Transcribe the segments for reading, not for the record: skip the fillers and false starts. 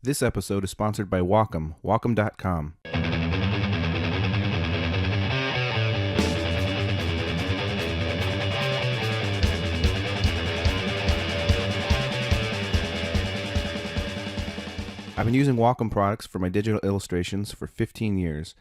This episode is sponsored by Wacom, Wacom.com. I've been using Wacom products for my digital illustrations for 15 years.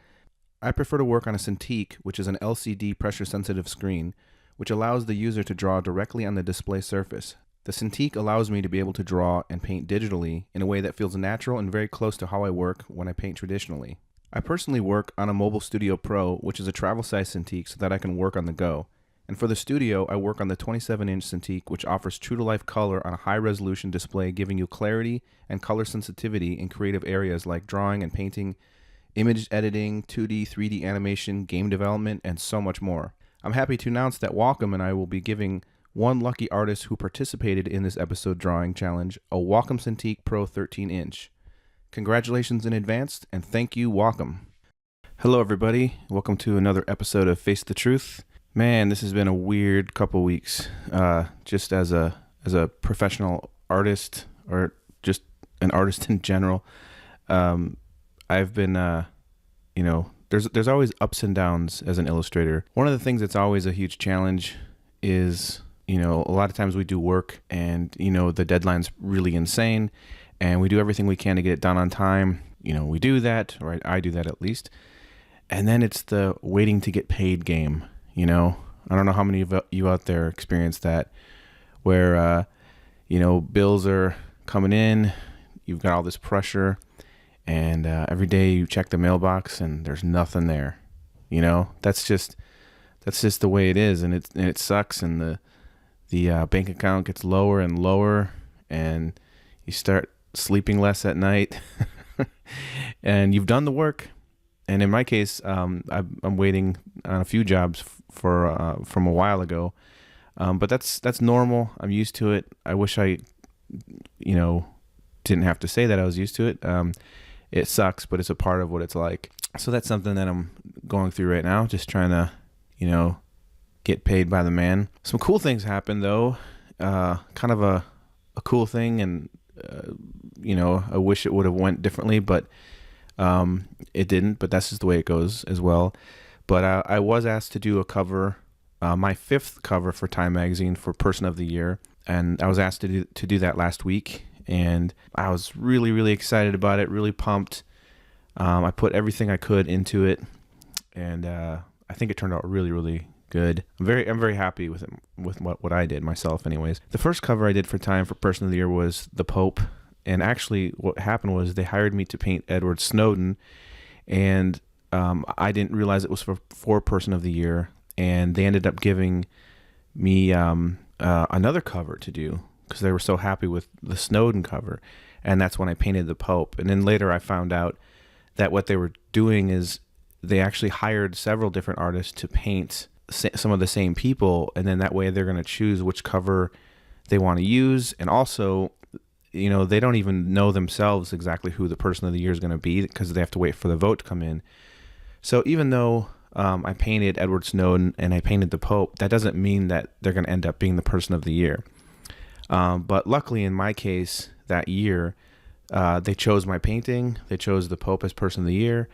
I prefer to work on a Cintiq, which is an LCD pressure-sensitive screen, which allows the user to draw directly on the display surface. The Cintiq allows me to be able to draw and paint digitally in a way that feels natural and very close to how I work when I paint traditionally. I personally work on a Mobile Studio Pro, which is a travel-size Cintiq so that I can work on the go. And for the studio, I work on the 27-inch Cintiq, which offers true-to-life color on a high-resolution display, giving you clarity and color sensitivity in creative areas like drawing and painting, image editing, 2D, 3D animation, game development, and so much more. I'm happy to announce that Wacom and I will be giving one lucky artist who participated in this episode drawing challenge a Wacom Cintiq Pro 13-inch. Congratulations in advance, and thank you, Wacom. Hello, everybody. Welcome to another episode of Face the Truth. Man, this has been a weird couple weeks. Just as a professional artist, or just an artist in general, I've been, there's always ups and downs as an illustrator. One of the things that's always a huge challenge is, a lot of times we do work and, the deadline's really insane and we do everything we can to get it done on time. We do that, or I do that at least. And then it's the waiting to get paid game. I don't know how many of you out there experience that, where, bills are coming in, you've got all this pressure, and every day you check the mailbox and there's nothing there. That's just the way it is, and it sucks, and the bank account gets lower and lower, and you start sleeping less at night, and you've done the work. And in my case, I'm waiting on a few jobs from a while ago, but that's normal. I'm used to it. I wish I, didn't have to say that I was used to it. It sucks, but it's a part of what it's like. So that's something that I'm going through right now, just trying to, get paid by the man. Some cool things happened though, kind of a cool thing, and I wish it would have went differently, but it didn't, but that's just the way it goes as well. But I was asked to do a cover, my 5th cover for Time Magazine for Person of the Year, and I was asked to do that last week, and I was really, really excited about it, really pumped. I put everything I could into it, and I think it turned out really, really good. I'm very happy with it, with what I did myself anyways. The first cover I did for Time for Person of the Year was the Pope. And actually what happened was they hired me to paint Edward Snowden, and I didn't realize it was for Person of the Year, and they ended up giving me another cover to do because they were so happy with the Snowden cover, and that's when I painted the Pope. And then later I found out that what they were doing is they actually hired several different artists to paint some of the same people, and then that way they're going to choose which cover they want to use. And also, they don't even know themselves exactly who the Person of the Year is going to be because they have to wait for the vote to come in. So even though I painted Edward Snowden and I painted the Pope, that doesn't mean that they're going to end up being the Person of the Year. But luckily in my case that year, they chose my painting, they chose the Pope as Person of the Year,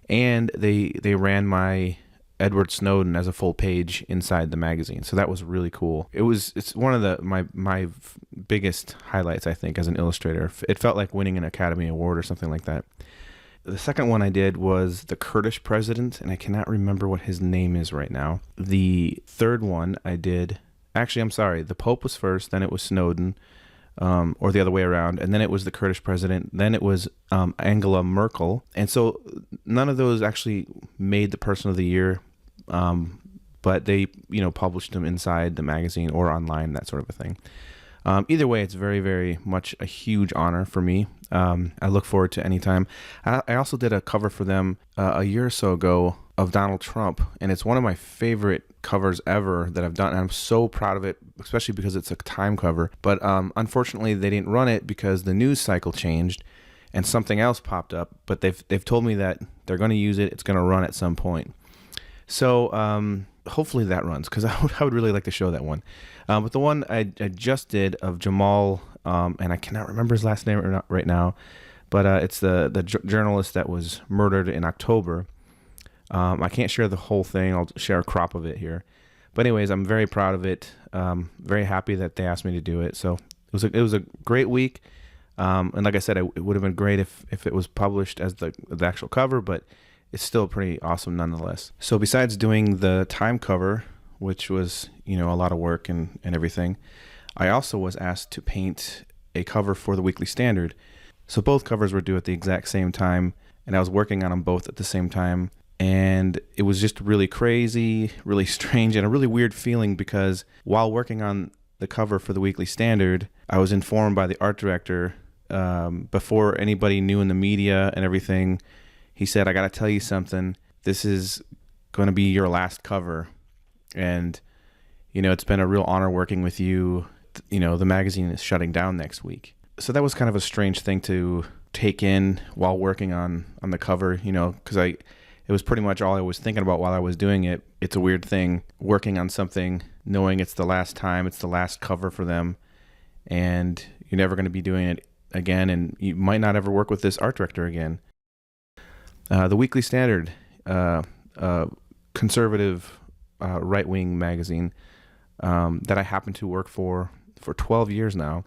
and they ran my Edward Snowden as a full page inside the magazine. So that was really cool. It's one of my biggest highlights, I think, as an illustrator. It felt like winning an Academy Award or something like that. The second one I did was the Kurdish president, and I cannot remember what his name is right now. The third one I did, actually, I'm sorry, the Pope was first, then it was Snowden, or the other way around, and then it was the Kurdish president, then it was Angela Merkel. And so none of those actually made the Person of the Year, but they published them inside the magazine or online, that sort of a thing. Either way, it's very, very much a huge honor for me. I look forward to any time. I also did a cover for them a year or so ago of Donald Trump, and it's one of my favorite covers ever that I've done, and I'm so proud of it, especially because it's a Time cover. But unfortunately, they didn't run it because the news cycle changed and something else popped up. But they've told me that they're going to use it. It's going to run at some point. So hopefully that runs, because I would really like to show that one. But the one I just did of Jamal, and I cannot remember his last name right now, But it's the journalist that was murdered in October. I can't share the whole thing. I'll share a crop of it here. But anyways, I'm very proud of it. Very happy that they asked me to do it. So it was a great week. And like I said, it would have been great if it was published as the actual cover, but it's still pretty awesome nonetheless. So besides doing the Time cover, which was, a lot of work and everything, I also was asked to paint a cover for the Weekly Standard. So both covers were due at the exact same time, and I was working on them both at the same time. And it was just really crazy, really strange, and a really weird feeling, because while working on the cover for the Weekly Standard, I was informed by the art director, before anybody knew in the media and everything. He said, "I got to tell you something. This is going to be your last cover. And, it's been a real honor working with you. The magazine is shutting down next week." So that was kind of a strange thing to take in while working on the cover, because it was pretty much all I was thinking about while I was doing it. It's a weird thing working on something, knowing it's the last time, it's the last cover for them, and you're never going to be doing it again, and you might not ever work with this art director again. The Weekly Standard, conservative, right-wing magazine that I happen to work for 12 years now,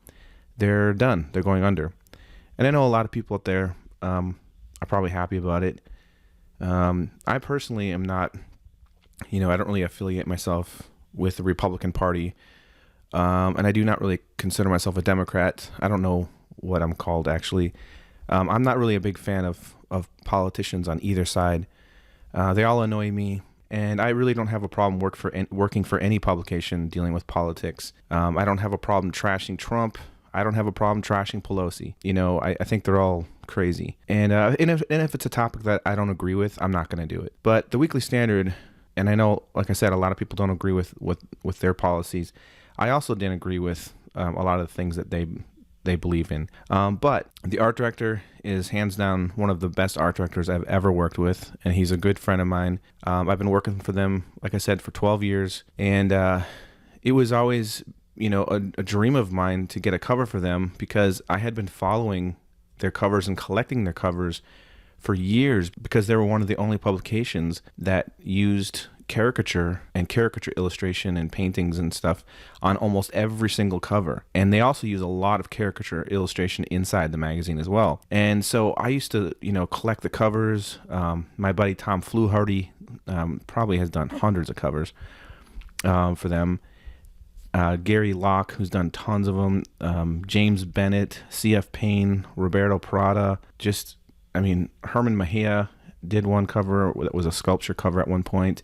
they're done. They're going under. And I know a lot of people out there are probably happy about it. I personally am not, I don't really affiliate myself with the Republican Party, and I do not really consider myself a Democrat. I don't know what I'm called, actually. I'm not really a big fan of politicians on either side. They all annoy me, and I really don't have a problem working for any publication dealing with politics. I don't have a problem trashing Trump. I don't have a problem trashing Pelosi. I think they're all crazy. And if it's a topic that I don't agree with, I'm not going to do it. But the Weekly Standard, and I know, like I said, a lot of people don't agree with their policies. I also didn't agree with a lot of the things that they believe in. But the art director is hands down one of the best art directors I've ever worked with, and he's a good friend of mine. I've been working for them, like I said, for 12 years, and it was always a dream of mine to get a cover for them, because I had been following their covers and collecting their covers for years, because they were one of the only publications that used caricature and caricature illustration and paintings and stuff on almost every single cover. And they also use a lot of caricature illustration inside the magazine as well. And so I used to, collect the covers. My buddy Tom Fluharty probably has done hundreds of covers for them. Gary Locke, who's done tons of them, James Bennett, C.F. Payne, Roberto Prada, Herman Mejia did one cover that was a sculpture cover at one point.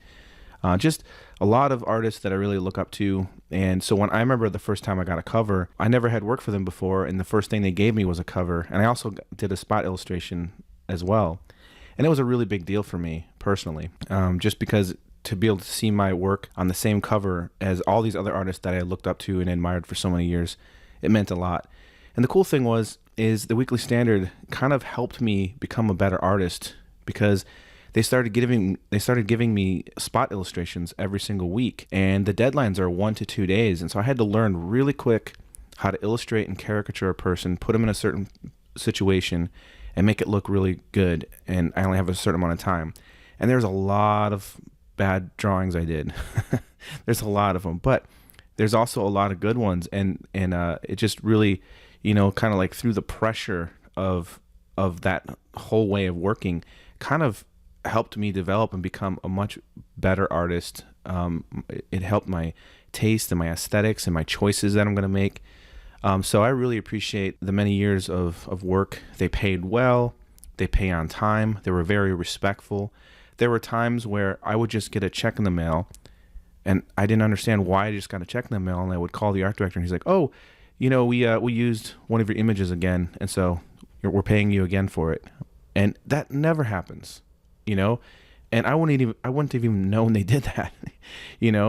Just a lot of artists that I really look up to. And so when I remember the first time I got a cover, I never had worked for them before, and the first thing they gave me was a cover. And I also did a spot illustration as well. And it was a really big deal for me personally, just because to be able to see my work on the same cover as all these other artists that I looked up to and admired for so many years, it meant a lot. And the cool thing is the Weekly Standard kind of helped me become a better artist, because they started giving me spot illustrations every single week, and the deadlines are 1 to 2 days. And so I had to learn really quick how to illustrate and caricature a person, put them in a certain situation, and make it look really good. And I only have a certain amount of time. And there's a lot of bad drawings I did. There's a lot of them, but there's also a lot of good ones. And it just really, kind of like through the pressure of that whole way of working, kind of helped me develop and become a much better artist. It helped my taste and my aesthetics and my choices that I'm going to make. So I really appreciate the many years of work. They paid well. They pay on time. They were very respectful. There were times where I would just get a check in the mail, and I didn't understand why I just got a check in the mail, and I would call the art director, and he's like, "Oh, we used one of your images again, and so we're paying you again for it." And that never happens, and I wouldn't have even known they did that,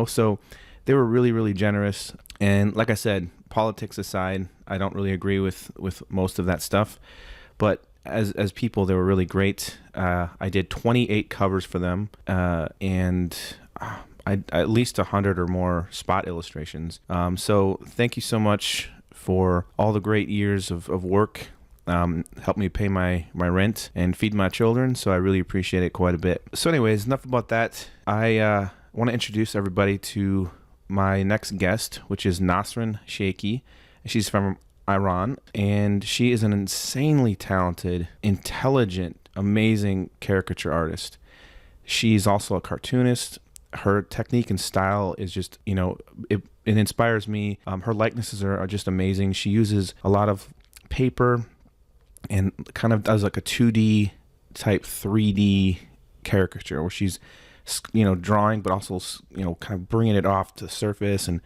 So they were really, really generous. And like I said, politics aside, I don't really agree with most of that stuff, but as people, they were really great. I did 28 covers for them, and I at least 100 or more spot illustrations. So thank you so much for all the great years of work help me pay my rent and feed my children. So I really appreciate it quite a bit. So anyways, enough about that. I want to introduce everybody to my next guest, which is Nasrin Sheykhi. She's from Iran, and she is an insanely talented, intelligent, amazing caricature artist. She's also a cartoonist. Her technique and style is just, it inspires me. Her likenesses are just amazing. She uses a lot of paper and kind of does like a 2D type 3D caricature where she's, drawing, but also, kind of bringing it off to the surface and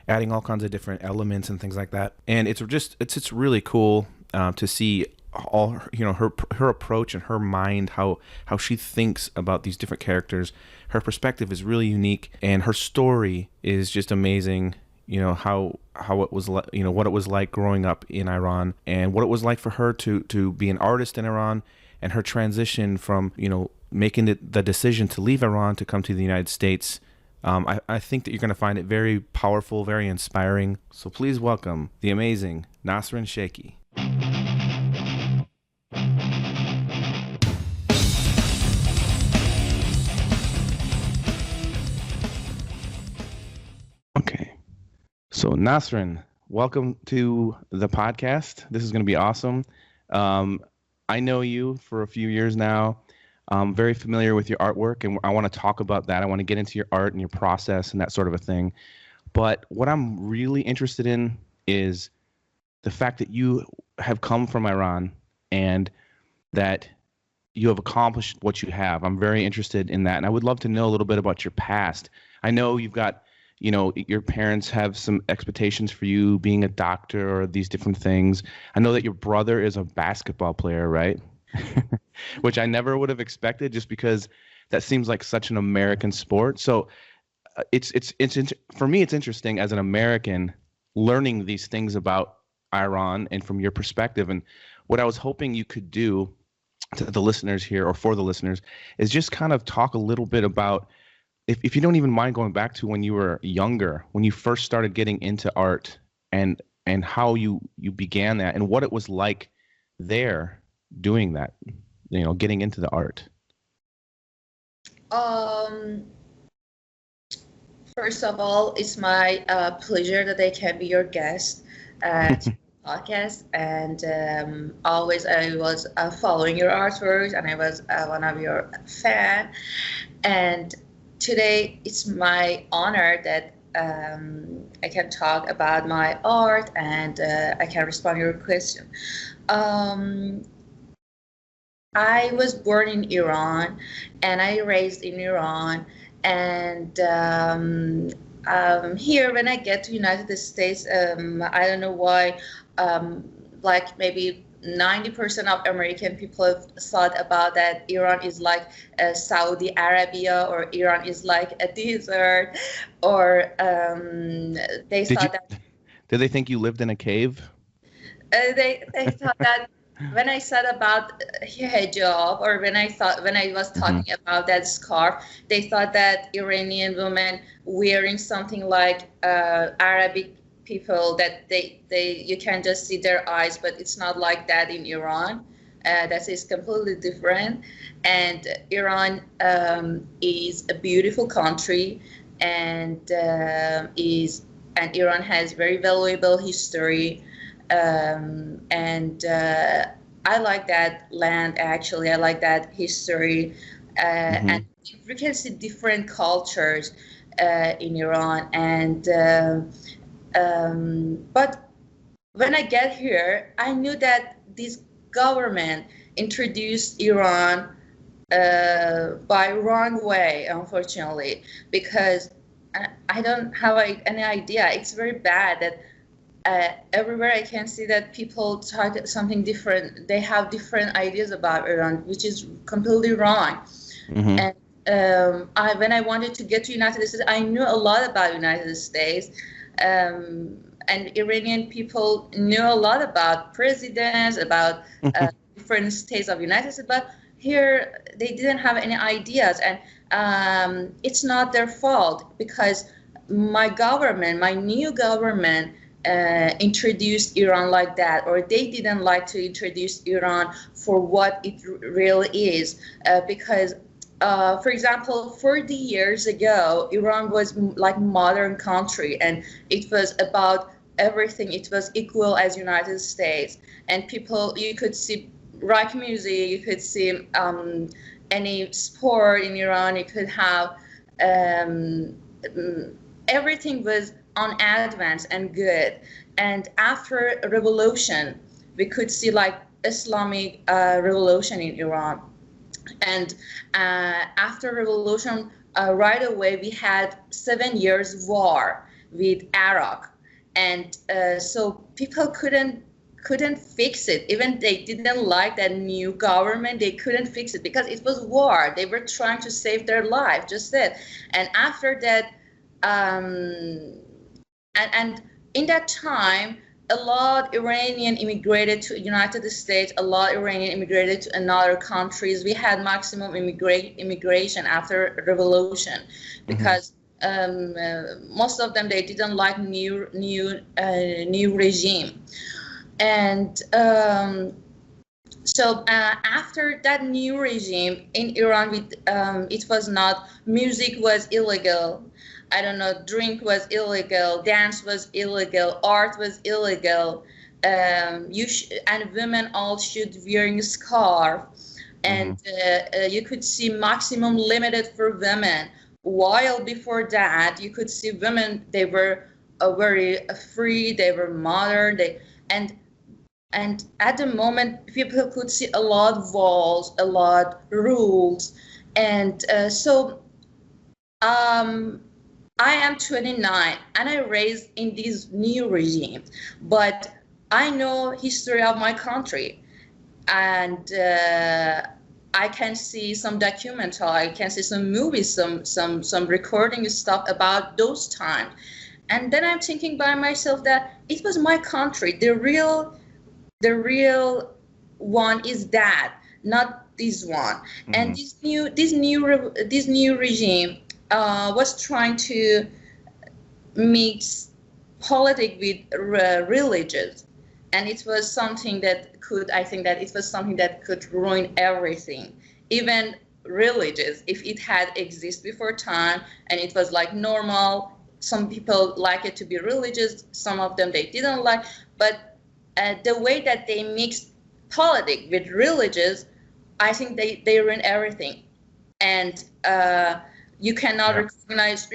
adding all kinds of different elements and things like that. And it's really cool to see all her approach and her mind, how she thinks about these different characters. Her perspective is really unique, and her story is just amazing. How it was what it was like growing up in Iran, and what it was like for her to be an artist in Iran, and her transition from making the decision to leave Iran to come to the United States. I think that you're going to find it very powerful, very inspiring. So please welcome the amazing Nasrin Sheykhi. Okay. So Nasrin, welcome to the podcast. This is going to be awesome. I know you for a few years now. I'm very familiar with your artwork, and I want to talk about that. I want to get into your art and your process and that sort of a thing. But what I'm really interested in is the fact that you have come from Iran and that you have accomplished what you have. I'm very interested in that, and I would love to know a little bit about your past. I know you've got, your parents have some expectations for you being a doctor or these different things. I know that your brother is a basketball player, right? Which I never would have expected, just because that seems like such an American sport. So it's for me, it's interesting as an American learning these things about Iran and from your perspective. And what I was hoping you could do to the listeners here, or for the listeners, is just kind of talk a little bit about, if you don't even mind going back to when you were younger, when you first started getting into art, and how you began that, and what it was like there doing that, getting into the art. First of all, it's my pleasure that I can be your guest at your podcast. And always I was following your artwork, and I was one of your fan. And today it's my honor that I can talk about my art, and I can respond to your question. I was born in Iran, and I raised in Iran, and here when I get to United States, I don't know why, like maybe 90% of American people have thought about that Iran is like Saudi Arabia, or Iran is like a desert, or they thought that. Did they think you lived in a cave? They thought that. When I said about hijab, or when I was talking about that scarf, they thought that Iranian women wearing something like Arabic people, that you can just see their eyes, but it's not like that in Iran. That is completely different. And Iran is a beautiful country, and Iran has very valuable history. I like that land, actually. I like that history. And you can see different cultures in Iran. But when I get here, I knew that this government introduced Iran by wrong way, unfortunately, because I don't have any idea. It's very bad that everywhere I can see that people talk something different. They have different ideas about Iran, which is completely wrong. And when I wanted to get to United States, I knew a lot about United States. And Iranian people knew a lot about presidents, about different states of United States, but here they didn't have any ideas. And it's not their fault, because my new government, introduced Iran like that, or they didn't like to introduce Iran for what it really is, because for example, 40 years ago, Iran was like modern country, and it was about everything. It was equal as United States, and people, you could see rock music, you could see any sport in Iran, you could have everything was on advance and good. And after a revolution, we could see like Islamic revolution in Iran. And after revolution, right away we had 7 years war with Iraq, and so people couldn't fix it. Even they didn't like that new government, they couldn't fix it because it was war. They were trying to save their life, just that. And after that, and in that time, a lot Iranian immigrated to United States, a lot Iranian immigrated to another countries. We had maximum immigration after revolution, because most of them, they didn't like new regime. And so after that new regime in Iran, it was not, music was illegal, I don't know, drink was illegal, dance was illegal, art was illegal, and women all should wearing a scarf, and you could see maximum limited for women. While before that, you could see women, they were very free, they were modern, and at the moment, people could see a lot of walls, a lot rules, and so I am 29 and I raised in this new regime, but I know history of my country, and I can see some documentary, I can see some movies, some recording stuff about those times, and then I'm thinking by myself that it was my country. The real one is that, not this one. And this new regime was trying to mix politics with religious, and it was something that could, I think that it was something that could ruin everything, even religious, if it had existed before time and it was like normal. Some people like it to be religious, some of them they didn't like, but the way that they mixed politics with religious, I think they ruin everything. And you cannot recognize,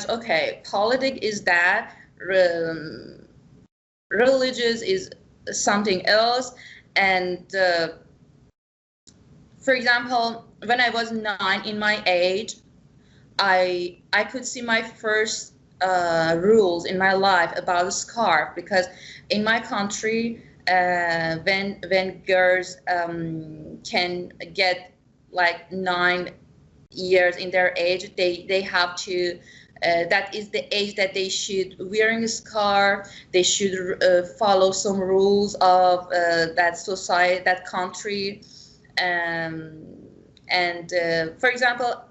okay, politics is that, religious is something else. And for example, when I was 9 in my age, I could see my first rules in my life about a scarf, because in my country, when girls can get like 9 years in their age, they have to, that is the age that they should wearing a scarf, they should follow some rules of that society, that country. And for example,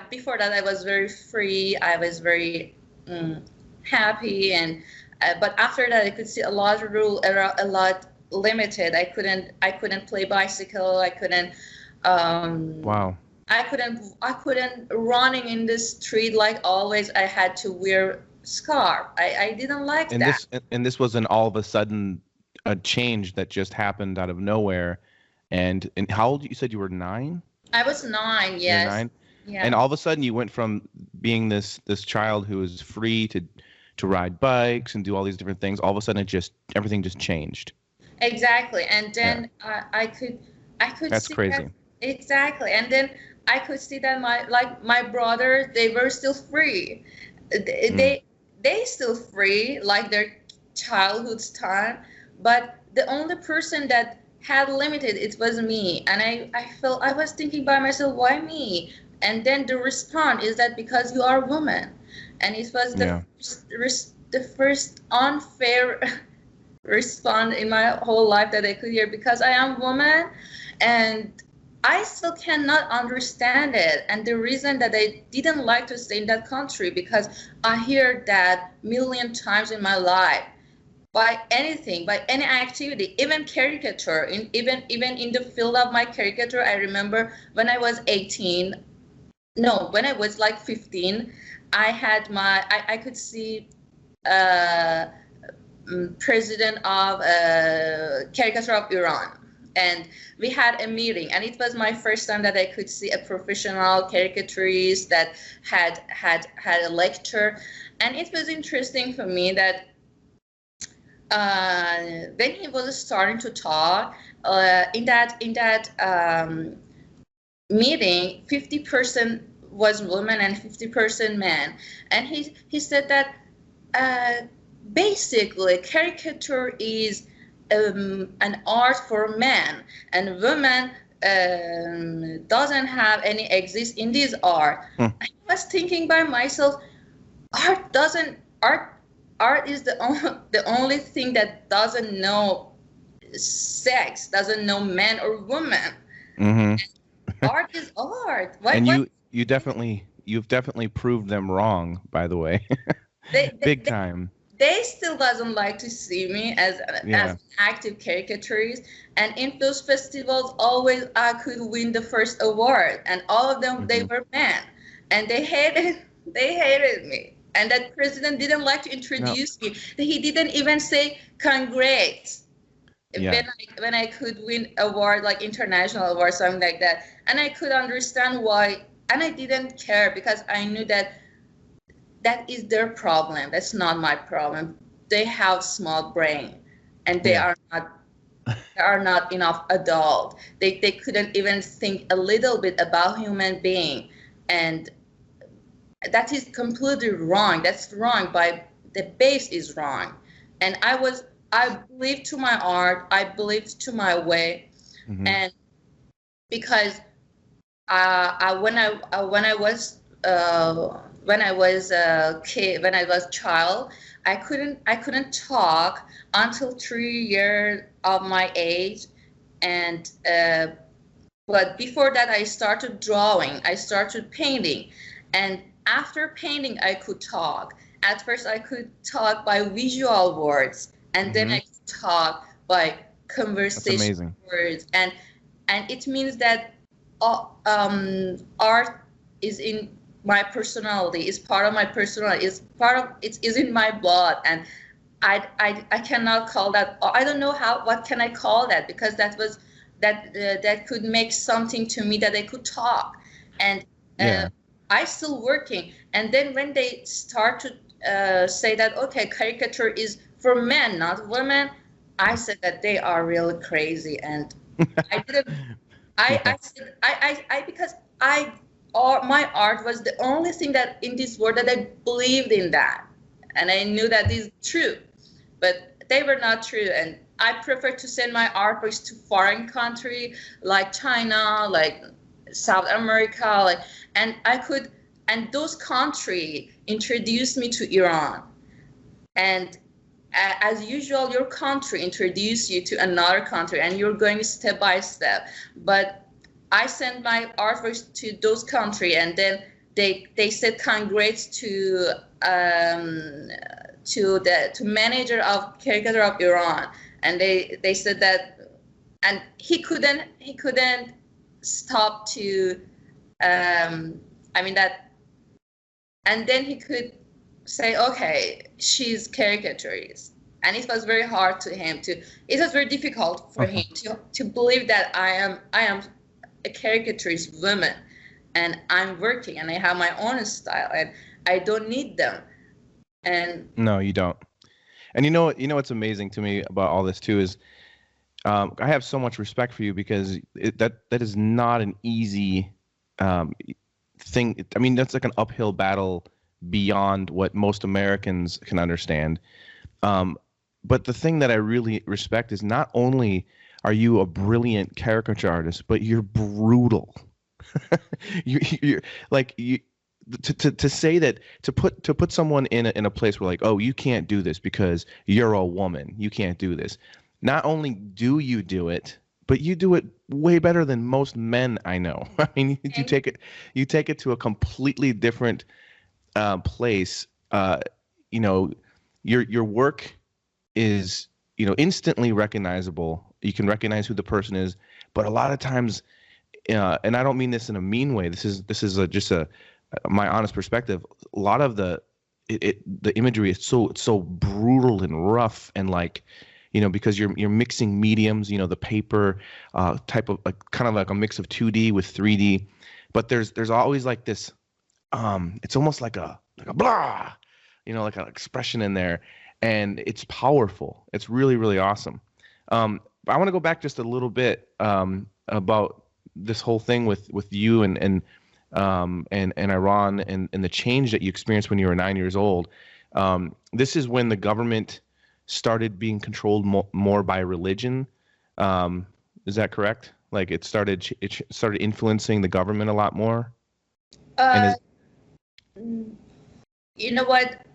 before that I was very free, I was very happy, and but after that I could see a lot of rule, a lot limited. I couldn't play bicycle, I couldn't Wow. I couldn't running in the street like always. I had to wear scarf. I didn't like that. This was an all of a sudden a change that just happened out of nowhere. And how old, you said you were 9? I was 9, yes. You were 9? Yeah. And all of a sudden you went from being this child who was free to ride bikes and do all these different things. All of a sudden everything just changed. Exactly. And then I could That's see crazy. that, exactly. And then I could see that my brothers, they were still free. They still free like their childhood's time, but the only person that had limited, it was me. And I was thinking by myself, why me? And then the response is that because you are a woman. And it was the first unfair response in my whole life that I could hear, because I am a woman, and I still cannot understand it. And the reason that I didn't like to stay in that country, because I hear that million times in my life, by anything, by any activity, even caricature, even in the field of my caricature. I remember when I was 18, no, when I was like 15, I had I could see president of caricature of Iran. And we had a meeting, and it was my first time that I could see a professional caricaturist that had a lecture. And it was interesting for me that when he was starting to talk, in that meeting, 50% was women and 50% men, and he said that basically caricature is an art for men, and women doesn't have any exist in this art. I was thinking by myself, art is the only thing that doesn't know sex, doesn't know man or woman. Art is art. And you've definitely proved them wrong, by the way. Big time. They still doesn't like to see me as an active caricaturist, and in those festivals always I could win the first award, and all of them they were men, and they hated me. And that president didn't like to introduce me. He didn't even say congrats when I could win award, like international award, something like that. And I could understand why, and I didn't care, because I knew that is their problem. That's not my problem. They have small brain, and they are not enough adult. They couldn't even think a little bit about human being, and that is completely wrong. That's wrong. By the base is wrong. And I believed to my art. I believed to my way, and because when I was a kid, when I was a child, I couldn't talk until 3 years of my age, and but before that I started drawing. I started painting, and after painting I could talk. At first I could talk by visual words, and then I could talk by conversation words, and it means that art is in my personality, is part of my personality, is in my blood, and I cannot call that. I don't know what can I call that, because that could make something to me that I could talk, and I still working. And then when they start to say that okay, caricature is for men, not women, I said that they are really crazy, and I didn't. I said because my art was the only thing that in this world that I believed in that, and I knew that is true, but they were not true. And I prefer to send my artworks to foreign country like China, like South America, and those countries introduced me to Iran. And as usual, your country introduced you to another country, and you're going step by step. But I sent my artworks to those countries, and then they said congrats to manager of caricature of Iran, and they said that, and he couldn't stop to and then he could say, okay, she's caricaturist. And it was very hard to him it was very difficult for him to believe that I am a caricaturist woman, and I'm working, and I have my own style, and I don't need them. And no, you don't. And you know what's amazing to me about all this too is I have so much respect for you, because that is not an easy thing. I mean, that's like an uphill battle beyond what most Americans can understand. But the thing that I really respect is not only are you a brilliant caricature artist, but you're brutal. you're like to say that, to put someone in a place where like, oh, you can't do this because you're a woman, you can't do this. Not only do you do it, but you do it way better than most men I know. I mean, you take it to a completely different place. You know, your work is, you know, instantly recognizable. You can recognize who the person is, but a lot of times, and I don't mean this in a mean way. This is just my honest perspective. A lot of the imagery is so brutal and rough, and like, you know, because you're mixing mediums. You know, the paper type of, like, kind of like a mix of 2D with 3D, but there's always like this. It's almost like a blah, you know, like an expression in there, and it's powerful. It's really, really awesome. I want to go back just a little bit about this whole thing with you and Iran and the change that you experienced when you were 9 years old. This is when the government started being controlled more by religion. Is that correct? Like it started influencing the government a lot more. You know what?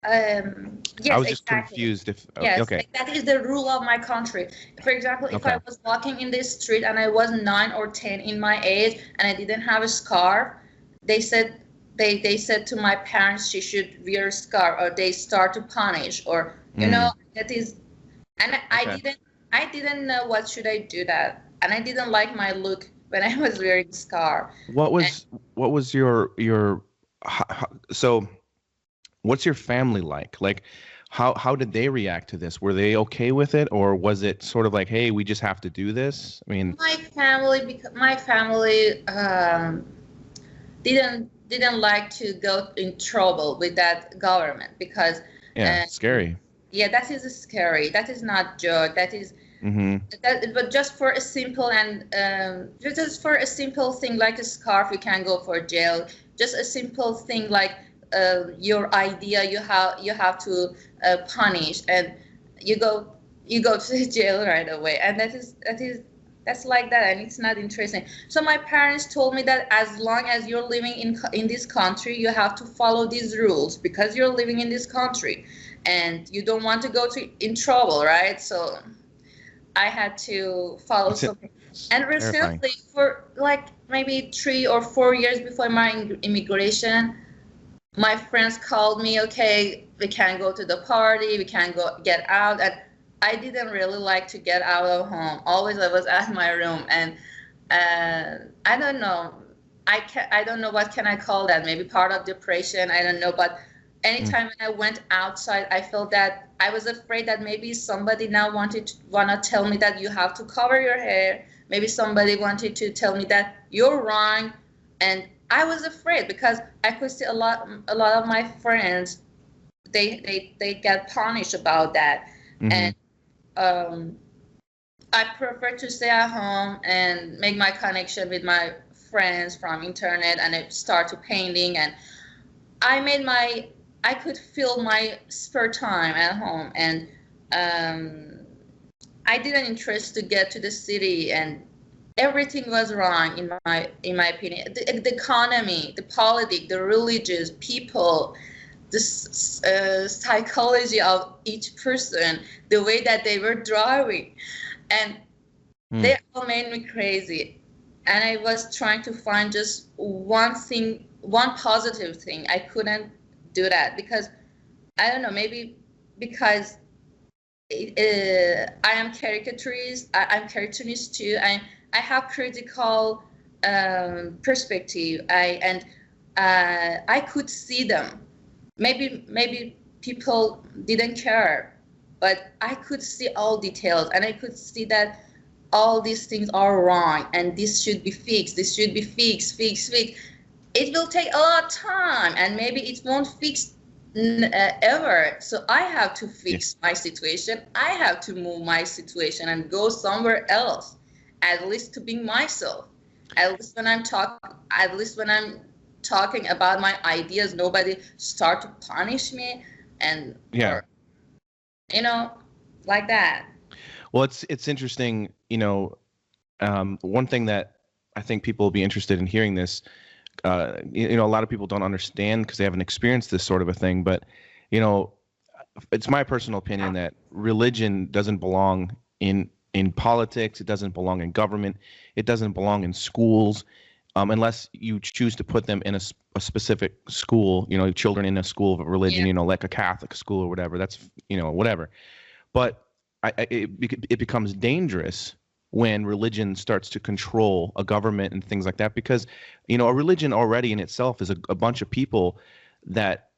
Yes, I was just exactly. confused if Yes, okay. like that is the rule of my country. For example, if I was walking in the street and I was 9 or 10 in my age and I didn't have a scarf, they said to my parents she should wear a scarf, or they start to punish, or you know, that is, and I didn't know what should I do that, and I didn't like my look when I was wearing a scarf. What was your so what's your family like? Like, how did they react to this? Were they okay with it, or was it sort of like, hey, we just have to do this? I mean, my family didn't like to go in trouble with that government, because scary. Yeah, that is scary. That is not joke. That is. But just for a simple just for a simple thing like a scarf, you can go for jail. Just a simple thing like your idea, you have to punish, and you go to jail right away, and that's like that, and it's not interesting. So my parents told me that as long as you're living in this country, you have to follow these rules because you're living in this country, and you don't want to go in trouble, right? So I had to follow something. And recently, for like maybe 3 or 4 years before my immigration, my friends called me, okay, we can go to the party, we can go get out. And I didn't really like to get out of home. Always I was at my room, and I don't know. I don't know what can I call that. Maybe part of depression. I don't know. But anytime when I went outside, I felt that I was afraid that maybe somebody now wanna tell me that you have to cover your hair. Maybe somebody wanted to tell me that you're wrong, and I was afraid because I could see a lot of my friends, they get punished about that, and I prefer to stay at home and make my connection with my friends from internet, and I start to painting, and I could fill my spare time at home, and I didn't interest to get to the city, and everything was wrong in my opinion. The economy, the politics, the religious people, the psychology of each person, the way that they were driving, and they all made me crazy. And I was trying to find just one positive thing. I couldn't do that because I don't know, maybe because I am caricaturist. I'm cartoonist too. I have critical perspective. I could see them. Maybe people didn't care, but I could see all details, and I could see that all these things are wrong, and this should be fixed. This should be fixed. It will take a lot of time, and maybe it won't fix ever. So I have to fix my situation. I have to move my situation and go somewhere else, at least to be myself. At least when I'm talking about my ideas, nobody start to punish me, and or, like that. Well, it's interesting. One thing that I think people will be interested in hearing this. A lot of people don't understand because they haven't experienced this sort of a thing. But, it's my personal opinion that religion doesn't belong in in politics. It doesn't belong in government. It doesn't belong in schools, unless you choose to put them in a specific school. You know, children in a school of religion. Yeah. You know, like a Catholic school or whatever. That's, you know, whatever. But it becomes dangerous when religion starts to control a government and things like that, because, you know, a religion already in itself is a bunch of people that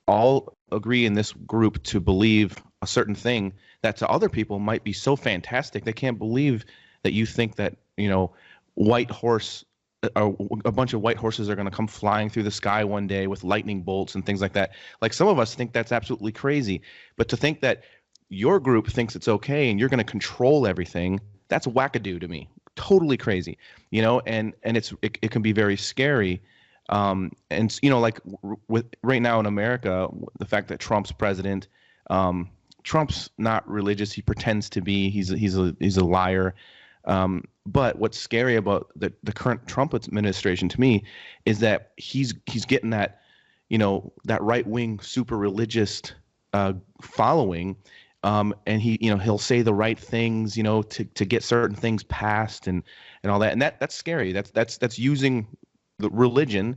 all agree in this group to believe a certain thing that to other people might be so fantastic they can't believe that you think that, you know, a bunch of white horses are going to come flying through the sky one day with lightning bolts and things like that. Like, some of us think that's absolutely crazy, but to think that your group thinks it's okay and you're going to control everything, that's wackadoo to me. Totally crazy, you know, and it can be very scary. And, you know, like with right now in America, the fact that Trump's president, Trump's not religious. He pretends to be. He's a liar. But what's scary about the current Trump administration to me is that he's getting that, you know, that right wing super religious following. And he'll say the right things, you know, to get certain things passed and all that. And that's scary. That's using the religion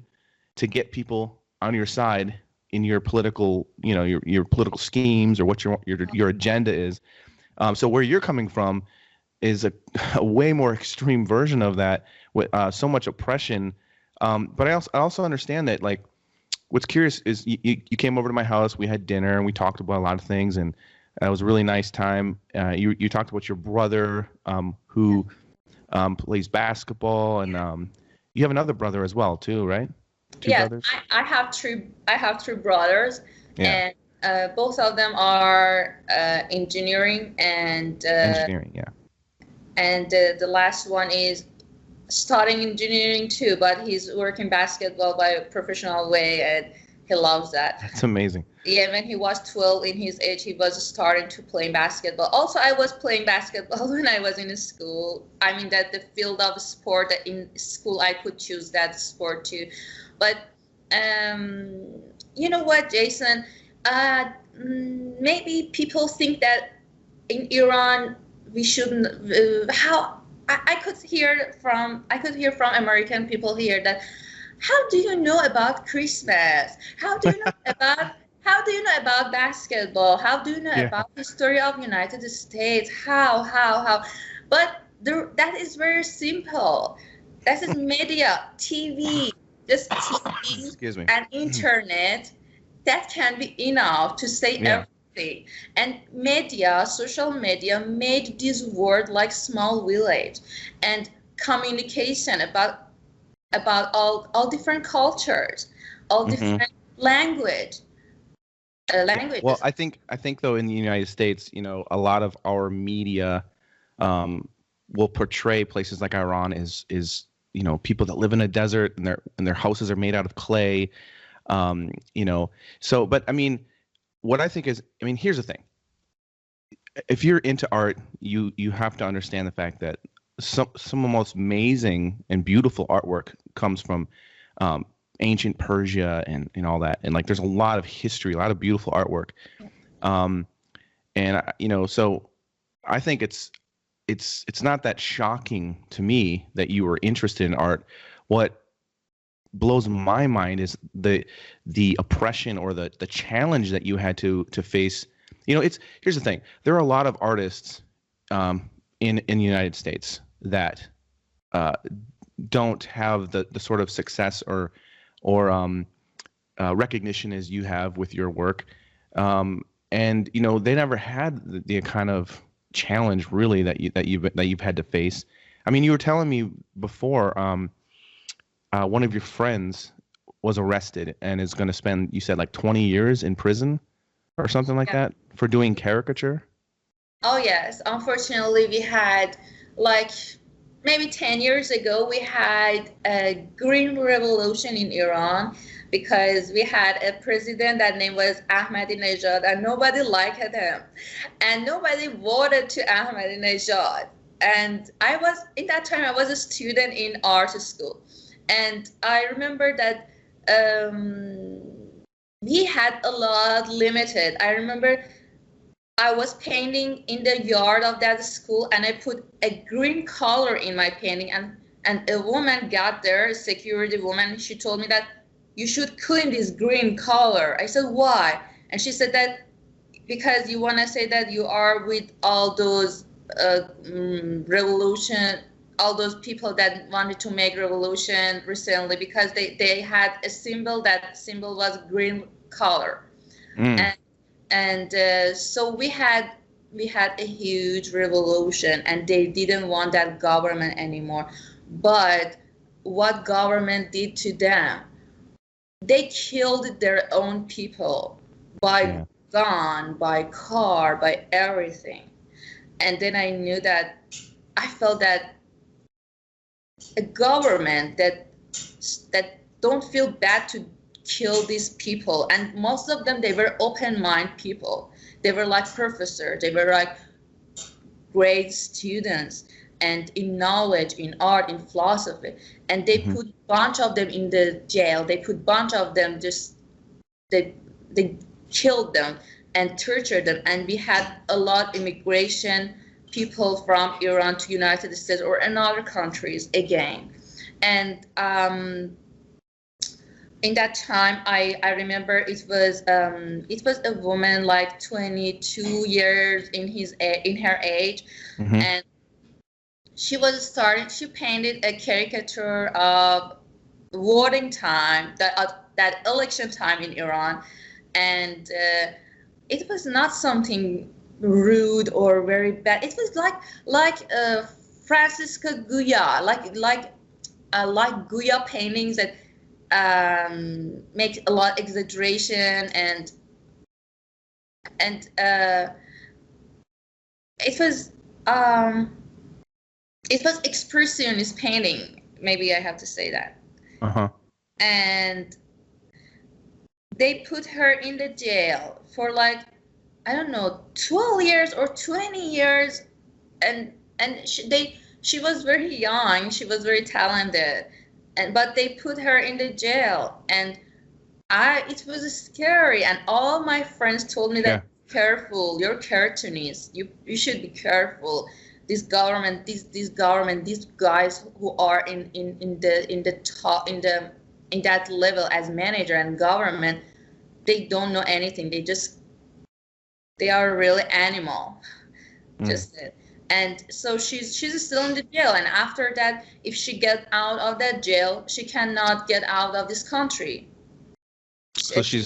to get people on your side in your political, you know, your political schemes or what your agenda is. So where you're coming from is a way more extreme version of that with so much oppression. But I also understand that, like, what's curious is you came over to my house, we had dinner and we talked about a lot of things, and it was a really nice time. You talked about your brother who plays basketball, and you have another brother as well too, right? Two brothers? I have three brothers, Yeah. and both of them are engineering, and Engineering, yeah. and the last one is studying engineering too, but he's working basketball by a professional way, and he loves that. That's amazing. Yeah, when he was 12 in his age, he was starting to play basketball. Also, I was playing basketball when I was in school. I mean, that the field of sport that in school I could choose that sport too. But you know what, Jason? Maybe people think that in Iran we shouldn't. I could hear from American people here that, how do you know about Christmas? How do you know about basketball? How do you know about history of United States? How? But that is very simple. That is media, TV, just TV Excuse me. and internet. That can be enough to say everything. And media, social media, made this world like small village, and communication about all different cultures, all different languages. Well, I think though, in the United States, you know, a lot of our media will portray places like Iran as you know, people that live in a desert and their houses are made out of clay, you know. So, but I mean, what I think is, I mean, here's the thing. If you're into art, you have to understand the fact that some of the most amazing and beautiful artwork comes from ancient Persia and all that, and like there's a lot of history, a lot of beautiful artwork, and you know, so I think it's not that shocking to me that you were interested in art. What blows my mind is the oppression or the challenge that you had to face. You know, here's the thing. There are a lot of artists in the United States that don't have the sort of success or recognition as you have with your work, and you know, they never had the kind of challenge really that you've had to face. I mean, you were telling me before, one of your friends was arrested and is going to spend, you said, like 20 years in prison or something like that for doing caricature. Oh yes, unfortunately we had, like, maybe 10 years ago, we had a green revolution in Iran, because we had a president that name was Ahmadinejad, and nobody liked him, and nobody voted to Ahmadinejad. And in that time I was a student in art school, and I remember that we had a lot limited. I remember I was painting in the yard of that school, and I put a green color in my painting, and a woman got there, a security woman. She told me that you should clean this green color. I said, why? And she said that because you want to say that you are with all those revolution, all those people that wanted to make revolution recently, because they had a symbol, that symbol was green color. And so we had a huge revolution, and they didn't want that government anymore. But what government did to them? They killed their own people by gun, by car, by everything. And then I knew that, I felt that a government that don't feel bad to kill these people, and most of them, they were open-minded people. They were like professors, they were like great students, and in knowledge, in art, in philosophy, and they put a bunch of them in the jail. They put a bunch of them, just they killed them and tortured them. And we had a lot of immigration people from Iran to United States or in other countries again. And in that time, I remember it was a woman like 22 years in her age, and she painted a caricature of voting time, that election time in Iran, and it was not something rude or very bad. It was like Francisco Goya, like Goya paintings that make a lot of exaggeration, and it was expressionist painting. Maybe I have to say that. And they put her in the jail for like, I don't know, 12 years or 20 years, and she was very young, she was very talented, but they put her in the jail, and it was scary, and all my friends told me that, careful, you're cartoonist, you should be careful. This government, these guys who are in the top, in that level as manager and government, they don't know anything. They are really animal. And so she's still in the jail, and after that, if she gets out of that jail, she cannot get out of this country. So she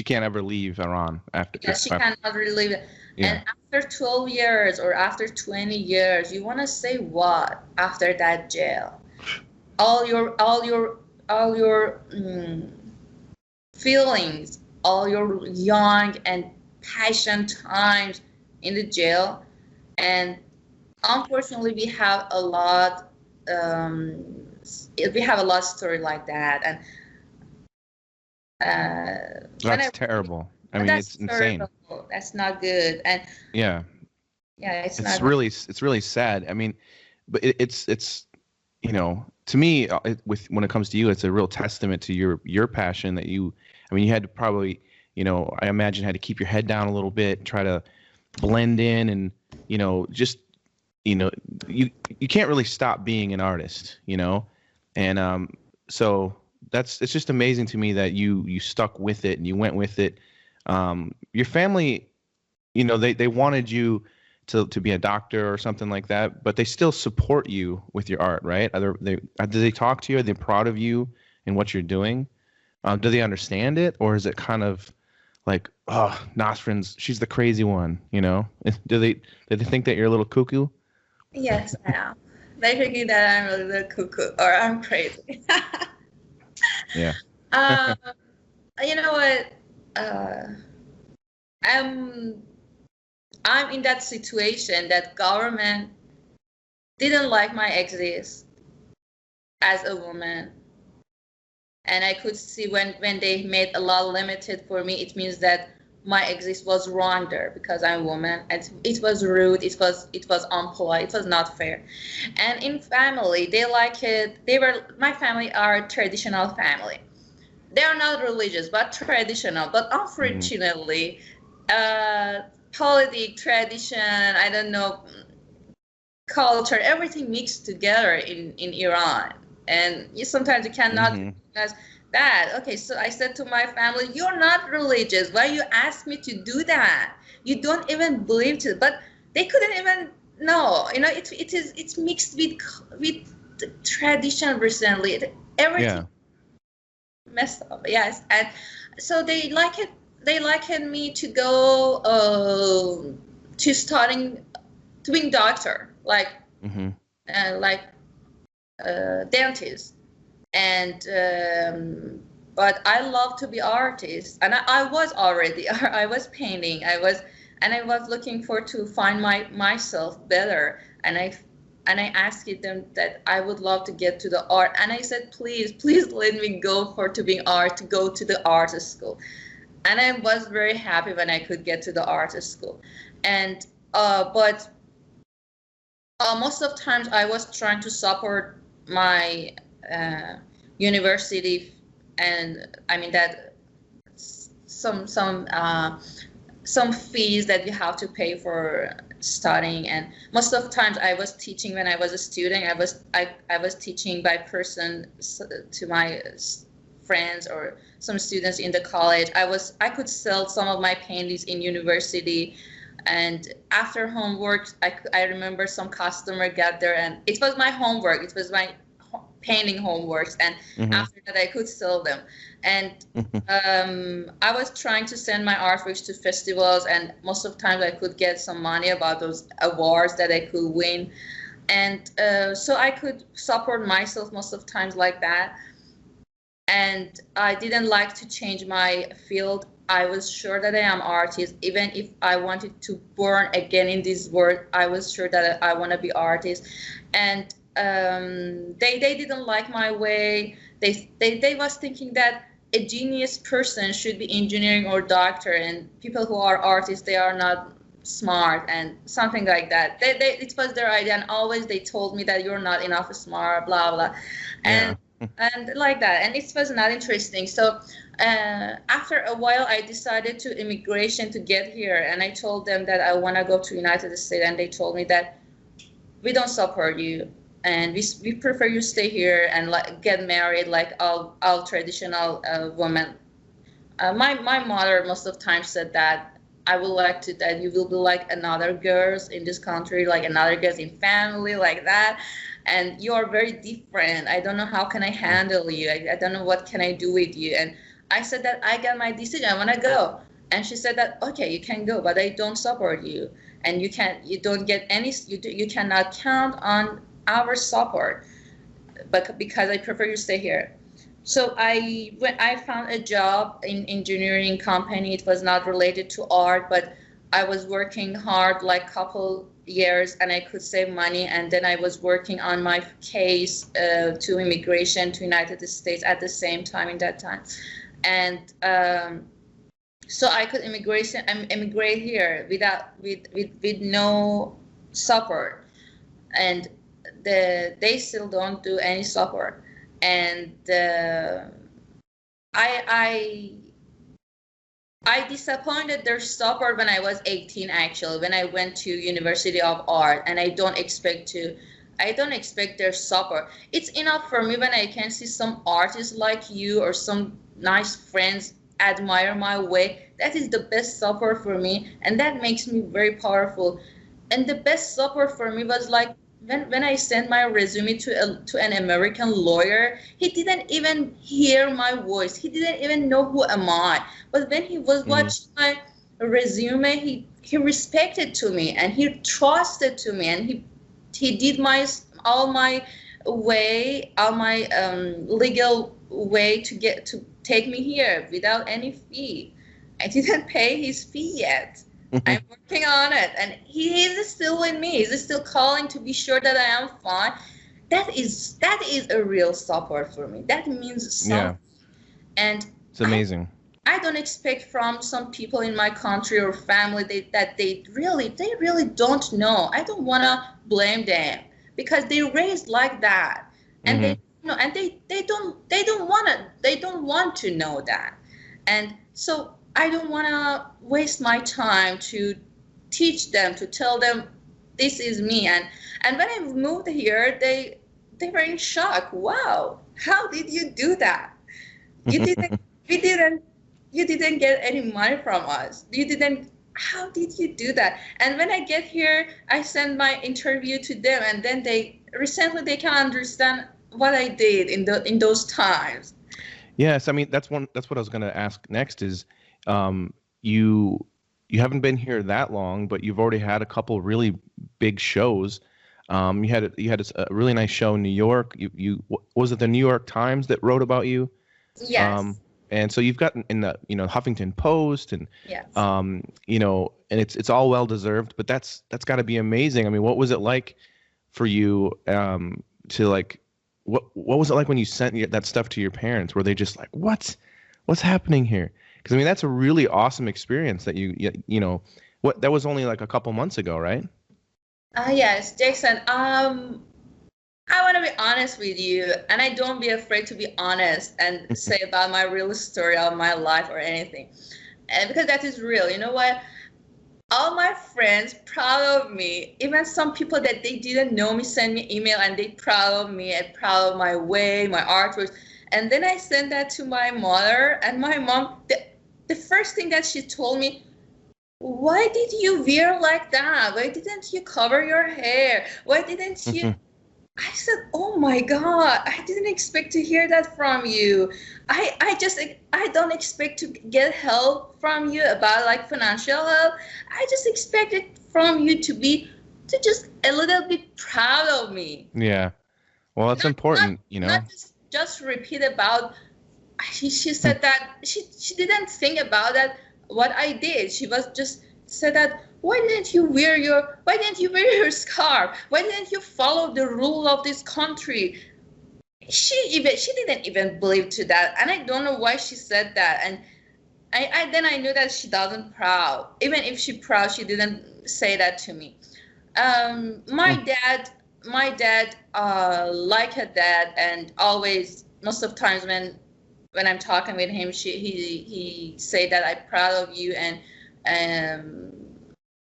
can't ever leave Iran after. Yeah, she cannot really leave. And after 12 years or after 20 years, you want to say what after that jail? All your feelings, all your young and passionate times in the jail. And unfortunately, we have a lot of story like that. And that's terrible. I mean, it's insane. Terrible. That's not good. And it's really sad. I mean, but it's you know, to me, when it comes to you, it's a real testament to your passion that you. I mean, you had to probably, you know, I imagine had to keep your head down a little bit, try to blend in, and you know, just you know, you can't really stop being an artist, you know, and so it's just amazing to me that you stuck with it and you went with it. Your family, you know, they wanted you to be a doctor or something like that, but they still support you with your art, right? Do they talk to you? Are they proud of you and what you're doing? Do they understand it, or is it kind of like, oh, she's the crazy one, you know? Do they think that you're a little cuckoo? Yes, I am. They think that I'm a little cuckoo or I'm crazy. Yeah. You know what? I'm in that situation that government didn't like my exist as a woman, and I could see when they made a law limited for me, it means that my exist was wrong there because I'm a woman, and it was rude, it was unpolite, it was not fair. And in family, they like it. My family are a traditional family. They are not religious, but traditional. But unfortunately, politic, tradition, I don't know, culture, everything mixed together in Iran. And sometimes you cannot recognize that. Okay, so I said to my family, you're not religious. Why you ask me to do that? You don't even believe it. But they couldn't even know. You know, it's mixed with the tradition recently. Everything messed up. Yes. And so they like it. They likened me to go to starting to being doctor, like dentist, and but I love to be artist, and I was already I was painting, I was looking for to find myself better, and I asked them that I would love to get to the art, and I said please let me go to being art, to go to the art school. And I was very happy when I could get to the art school. And but most of times I was trying to support my university, and I mean that some fees that you have to pay for studying. And most of the times I was teaching when I was a student. I was teaching by person to my friends or some students in the college. I could sell some of my paintings in university, and after homework I remember some customer got there, and it was my homework, it was my painting homeworks, and after that I could sell them. And I was trying to send my artworks to festivals, and most of the time I could get some money about those awards that I could win, and so I could support myself most of the times like that. And I didn't like to change my field. I was sure that I am artist. Even if I wanted to born again in this world, I was sure that I want to be artist. And they didn't like my way. They was thinking that a genius person should be engineering or doctor, and people who are artists, they are not smart, and something like that. It was their idea, and always they told me that you're not enough smart, blah blah, and like that, and it was not interesting. So after a while I decided to immigration to get here, and I told them that I want to go to United States, and they told me that we don't support you, and we prefer you stay here and get married like all traditional women. My mother most of the time said that I would like to that you will be like another girls in this country, like another girls in family, like that. And you are very different. I don't know how can I handle you. I don't know what can I do with you. And I said that I got my decision. I want to go. And she said that, okay, you can go, but I don't support you. And you don't get any, you cannot count on our support, but because I prefer you stay here. So when I found a job in engineering company. It was not related to art, but I was working hard like couple years, and I could save money. And then I was working on my case to immigration to United States at the same time in that time. And so I could immigrate here with no support, and they still don't do any support. And I disappointed their support when I was 18, actually, when I went to University of Art, and I don't expect their support. It's enough for me when I can see some artists like you or some nice friends admire my way. That is the best support for me, and that makes me very powerful. And the best support for me was like when I sent my resume to an American lawyer. He didn't even hear my voice. He didn't even know who am I. But when he was watching my resume, he respected to me, and he trusted to me, and he did all my legal way to take me here without any fee. I didn't pay his fee yet. I'm working on it, and he is still with me. He's still calling to be sure that I am fine. That is a real support for me. That means something. Yeah. And it's amazing. I don't expect from some people in my country or family that they really don't know. I don't want to blame them because they raised like that, and they don't want to know that, and so I don't want to waste my time to teach them, to tell them this is me. And when I moved here, they were in shock. Wow, how did you do that? You didn't we didn't you didn't get any money from us. You didn't How did you do that? And when I get here, I send my interview to them, and then they can understand what I did in those times. Yes, I mean that's what I was going to ask next is you haven't been here that long, but you've already had a couple really big shows. You had a really nice show in New York. You was it the New York Times that wrote about you? Yes. And so you've gotten in the Huffington Post and Yes. and it's all well deserved, but that's got to be amazing. I mean, what was it like for you to like what was it like when you sent that stuff to your parents? Were they just like, what's happening here? Because I mean, that's a really awesome experience that that was only like a couple months ago, right? Yes, Jason. I want to be honest with you, and I don't be afraid to be honest and say about my real story of my life or anything, and because that is real. You know what? All my friends proud of me. Even some people that they didn't know me send me email, and they proud of me and proud of my way, my artwork. And then I sent that to my mother, and my mom. The first thing that she told me, why did you wear like that? Why didn't you cover your hair? Why didn't you? I said, oh my God, I didn't expect to hear that from you. I don't expect to get help from you about like financial help. I just expected from you to just a little bit proud of me. Yeah. Well, that's important, Not just repeat about, she said that she didn't think about that, what I did. She was just said that, why didn't you wear your scarf? Why didn't you follow the rule of this country? She didn't even believe to that, and I don't know why she said that. And I knew that she doesn't proud. Even if she proud, she didn't say that to me. My dad like her dad, and always most of times when I'm talking with him, he say that I'm proud of you, and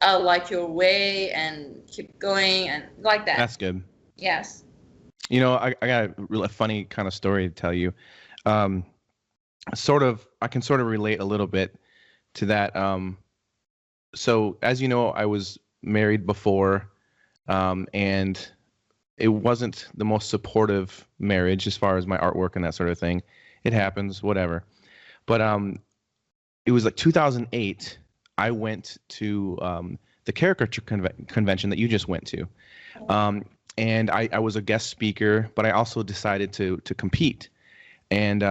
I like your way, and keep going, and like that. That's good. Yes. I got a really funny kind of story to tell you. I can sort of relate a little bit to that. So as you know, I was married before, and it wasn't the most supportive marriage as far as my artwork and that sort of thing. It happens, whatever. But it was like 2008. I went to the caricature convention that you just went to, and I was a guest speaker, but I also decided to compete. And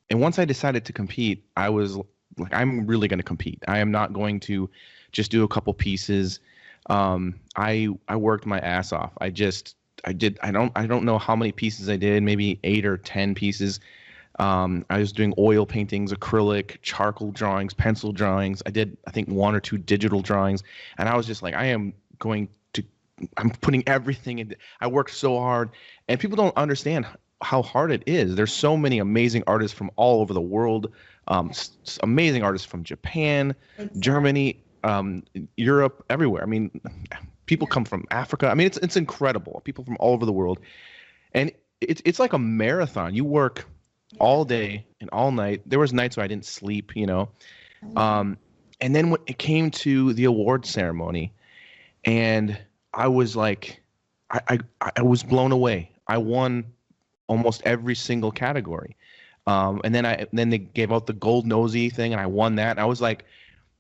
once I decided to compete, I was like, I'm really going to compete. I am not going to just do a couple pieces. I worked my ass off. I don't know how many pieces I did, maybe 8 or 10 pieces. I was doing oil paintings, acrylic, charcoal drawings, pencil drawings. I did, I think, 1 or 2 digital drawings. And I was just like, I'm putting everything in. I worked so hard. And people don't understand how hard it is. There's so many amazing artists from all over the world. Amazing artists from Japan, Germany, Europe, everywhere. I mean, people come from Africa. I mean, it's incredible. People from all over the world. And it's like a marathon. You work all day and all night. There was nights where I didn't sleep, and then when it came to the award ceremony, and I was like, I was blown away. I won almost every single category, and then they gave out the gold nosy thing, and I won that. And I was like,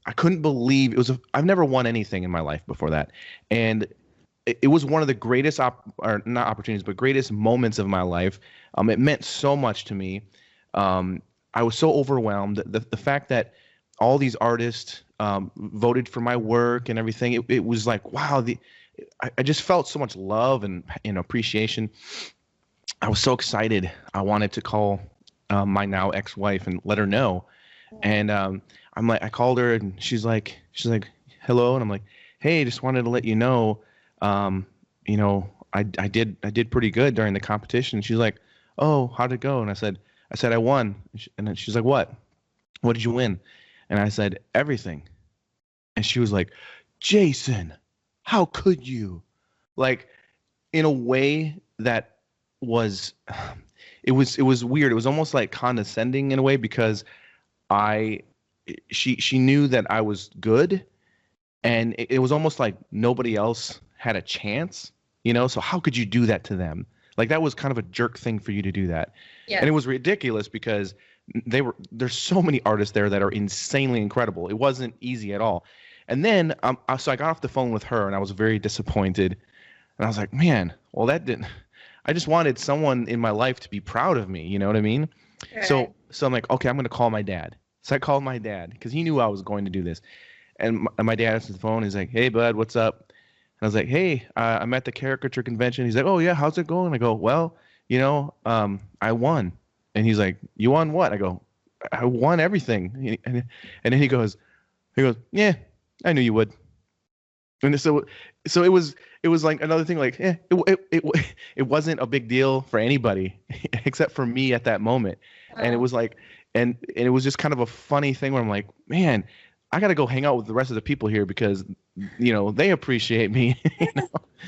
I couldn't believe it was. I've never won anything in my life before that, and it was one of the greatest not opportunities, but greatest moments of my life. It meant so much to me. I was so overwhelmed. The fact that all these artists voted for my work and everything, it was like, wow. I just felt so much love and appreciation. I was so excited. I wanted to call my now ex-wife and let her know. And I called her, and she's like, hello, and I'm like, hey, just wanted to let you know. I did pretty good during the competition. She's like, oh, how'd it go? And I said I won. And then she's like, what did you win? And I said, everything. And she was like, Jason, how could you? Like, in a way that was, it was weird. It was almost like condescending in a way, because I she knew that I was good, and it was almost like nobody else had a chance, so how could you do that to them? Like, that was kind of a jerk thing for you to do that. And Yeah. it was ridiculous, because there's so many artists there that are insanely incredible. It wasn't easy at all. And then so I got off the phone with her, and I was very disappointed, and I was like, man, well, that didn't, I just wanted someone in my life to be proud of me, you know what I mean? Right. So I'm like, okay, I'm going to call my dad. So I called my dad, because he knew I was going to do this. And my dad answers the phone. He's like, hey, bud, what's up? And I was like, hey, I'm at the caricature convention. He's like, oh, yeah, how's it going? I go, well, I won. And he's like, you won what? I go, I won everything. And then he goes, yeah, I knew you would. And so it was like another thing, like, it wasn't a big deal for anybody except for me at that moment. And it was like, and it was just kind of a funny thing where I'm like, man, I got to go hang out with the rest of the people here, because, they appreciate me.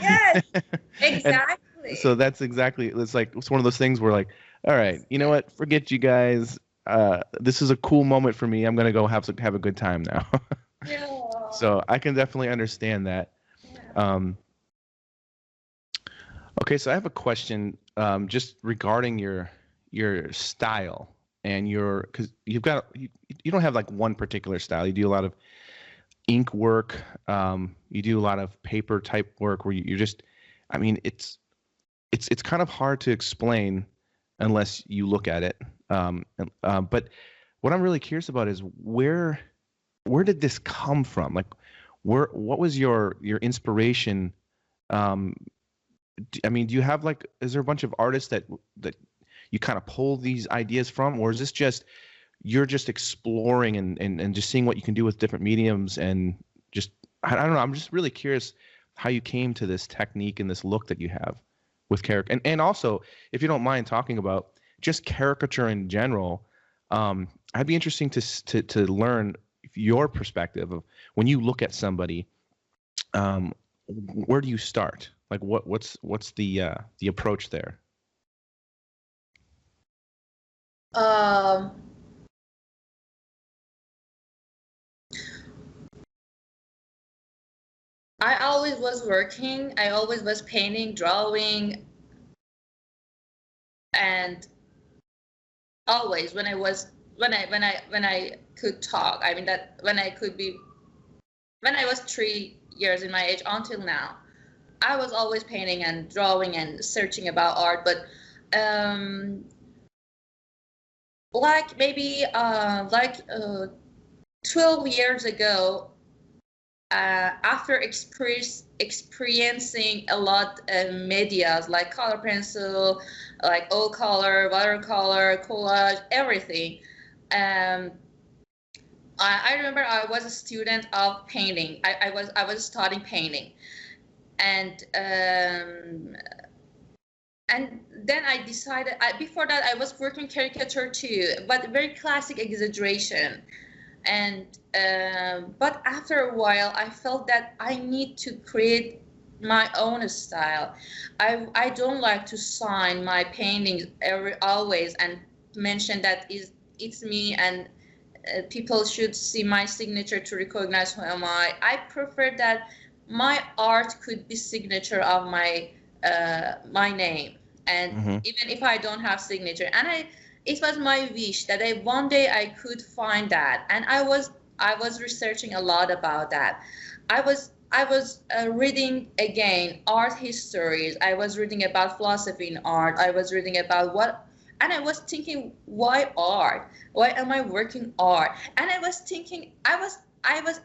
Yes, And exactly. so that's exactly, it's one of those things where, like, all right, you know what? Forget you guys. This is a cool moment for me. I'm going to go have a good time now. Yeah. So I can definitely understand that. Yeah. Okay, so I have a question, just regarding your style and because you don't have like one particular style. You do a lot of ink work. You do a lot of paper type work where you're just, I mean, it's kind of hard to explain unless you look at it. But what I'm really curious about is where did this come from? Like, what was your inspiration? I mean, do you have, like, is there a bunch of artists that you kind of pull these ideas from, or is this just you're just exploring and just seeing what you can do with different mediums, and just, I don't know, I'm just really curious how you came to this technique and this look that you have with character, and also, if you don't mind talking about just caricature in general. I'd be interesting to learn your perspective of when you look at somebody. Where do you start? Like, what's the approach there? Um, I always was working. I always was painting, drawing, and always when I could talk. I mean that when I was 3 years in my age until now, I was always painting and drawing and searching about art. But like maybe 12 years ago, after experiencing a lot of medias like color pencil, like oil color, watercolor, collage, everything. Um, I remember I was a student of painting. I was studying painting, and then I decided. Before that, I was working caricature too, but very classic exaggeration. And but after a while, I felt that I need to create my own style. I don't like to sign my paintings always and mention that it's me, and people should see my signature to recognize who am I. I prefer that my art could be signature of my name, and Mm-hmm. even if I don't have signature. And it was my wish that one day I could find that, and I was researching a lot about that. I was reading again art histories. I was reading about philosophy in art. I was reading about and I was thinking, why art? Why am I working art? And I was thinking, I was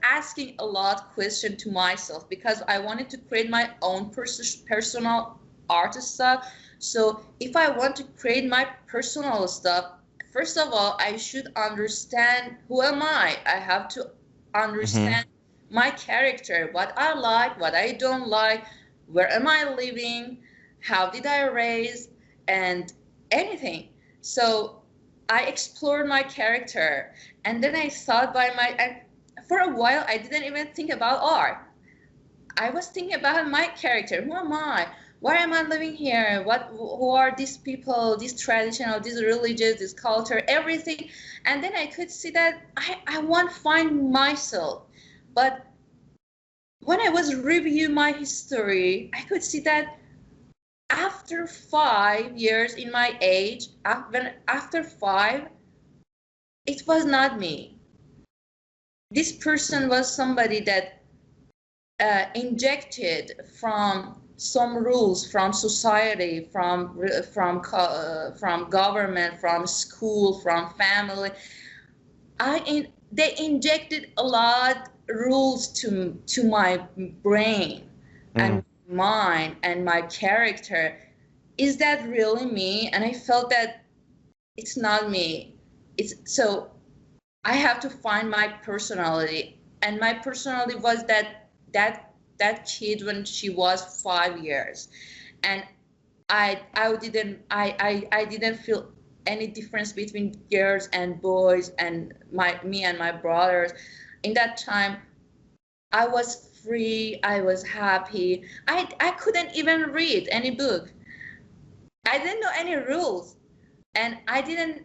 asking a lot question to myself, because I wanted to create my own personal art stuff. So if I want to create my personal stuff, first of all, I should understand who am I. I have to Mm-hmm. understand my character, what I like, what I don't like, where am I living, how did I raise, and anything. So I explored my character, and then I thought and for a while I didn't even think about art. I was thinking about my character. Who am I? Why am I living here? Who are these people, this traditional, this religious, this culture, everything? And then I could see that I want to find myself. But when I was reviewing my history, I could see that after 5 years in my age, after 5, it was not me. This person was somebody that injected from some rules, from society, from government, from school, from family. They injected a lot rules to my brain and mind and my character. Is that really me? And I felt that it's not me. So I have to find my personality, and my personality was that kid when she was 5 years, and I didn't feel any difference between girls and boys and me and my brothers. In that time, I was free. I was happy. I couldn't even read any book. I didn't know any rules, and I didn't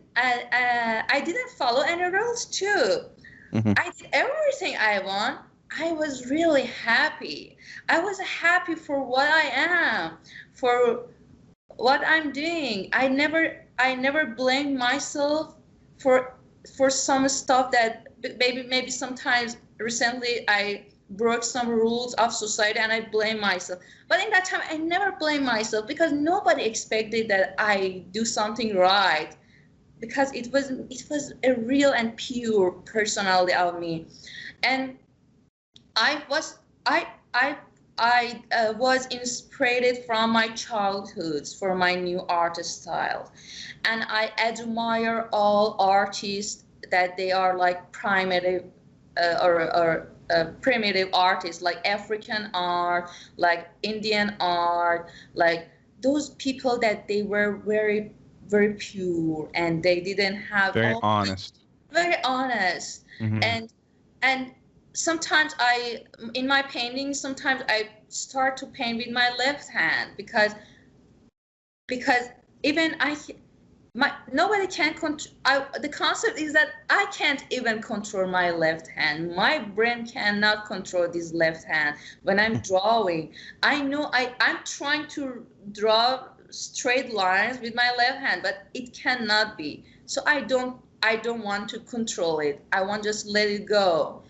follow any rules too. I did everything I want. I was really happy. I was happy for what I am, for what I'm doing. I never blamed myself for some stuff that maybe sometimes recently I broke some rules of society and I blame myself. But in that time I never blamed myself, because nobody expected that I do something right, because it was a real and pure personality of me. And I was inspired from my childhoods for my new art style, and I admire all artists that they are like primitive or primitive artists, like African art, like Indian art, like those people that they were very, very pure and they didn't have very honest. Very honest. And sometimes in my painting, sometimes I start to paint with my left hand, because even nobody can control. The concept is that I can't even control my left hand. My brain cannot control this left hand when I'm drawing. I know I'm trying to draw straight lines with my left hand, but it cannot be. So I don't want to control it. I want to just let it go.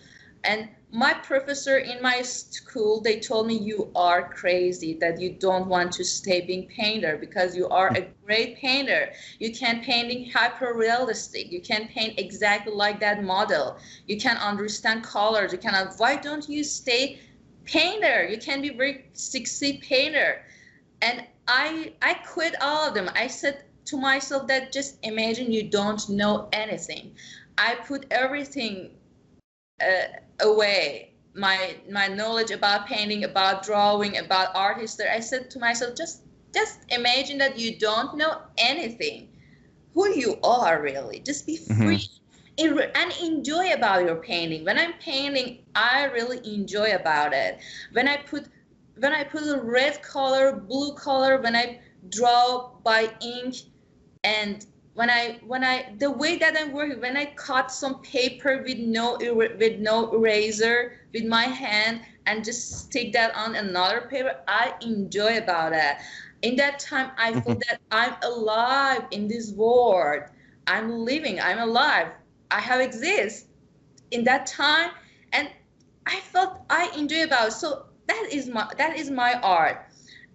And my professor in my school, they told me, you are crazy that you don't want to stay being painter, because you are a great painter. You can painting hyper realistic. You can paint exactly like that model. You can understand colors. Why don't you stay painter? You can be very sexy painter. And I quit all of them. I said to myself that just imagine you don't know anything. I put everything away, my knowledge about painting, about drawing, about art history. I said to myself, just imagine that you don't know anything, who you are really. Just be free and enjoy about your painting. When I'm painting, I really enjoy about it. When I put a red color, blue color, when I draw by ink, and the way that I'm working, when I cut some paper with no eraser with my hand and just stick that on another paper, I enjoy about it. In that time, I feel that I'm alive in this world. I'm living. I'm alive. I have exist in that time, and I felt I enjoy about it. So that is my art.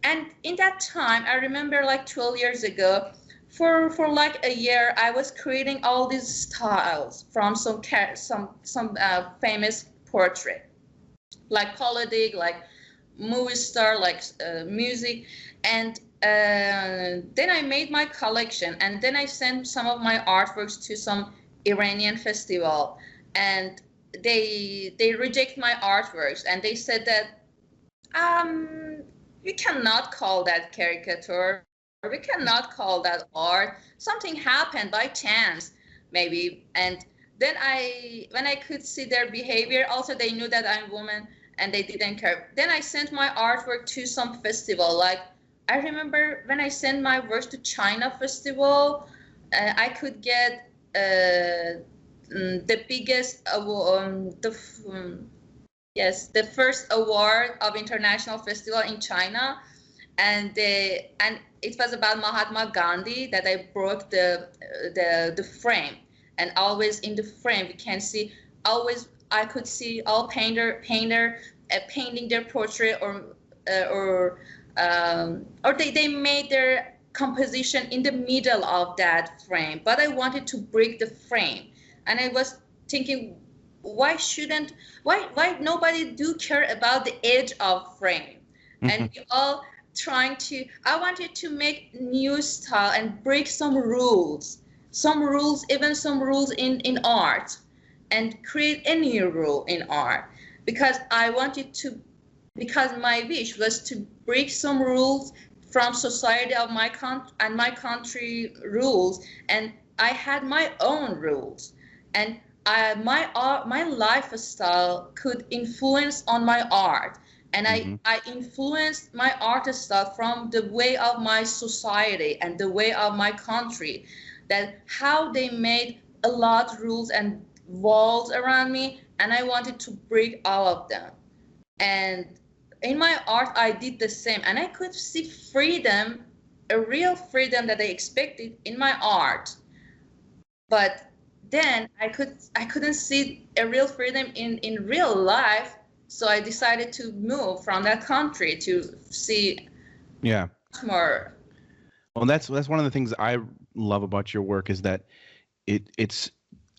And in that time, I remember like 12 years ago. For like a year, I was creating all these styles from some famous portrait, like politic, like movie star, like music, and then I made my collection, and then I sent some of my artworks to some Iranian festival, and they reject my artworks, and they said that you cannot call that caricature. We cannot call that art. Something happened by chance, maybe. And then when I could see their behavior, also they knew that I'm a woman, and they didn't care. Then I sent my artwork to some festival. Like I remember when I sent my work to China festival, I could get the biggest yes, the first award of international festival in China, and it was about Mahatma Gandhi that I broke the frame, and always in the frame we can see always I could see all painter painting their portrait or they made their composition in the middle of that frame, but I wanted to break the frame, and I was thinking why nobody do care about the edge of frame, and we all trying to I wanted to make new style and break some rules, even some rules in art, and create a new rule in art, because because my wish was to break some rules from society of my country rules, and I had my own rules, and my lifestyle could influence on my art, and I influenced my art style from the way of my society and the way of my country, that how they made a lot rules and walls around me, and I wanted to break all of them. And in my art I did the same, and I could see freedom, a real freedom that I expected in my art, but then I couldn't see a real freedom in real life, so I decided to move from that country to see more. Well, that's one of the things I love about your work is that it's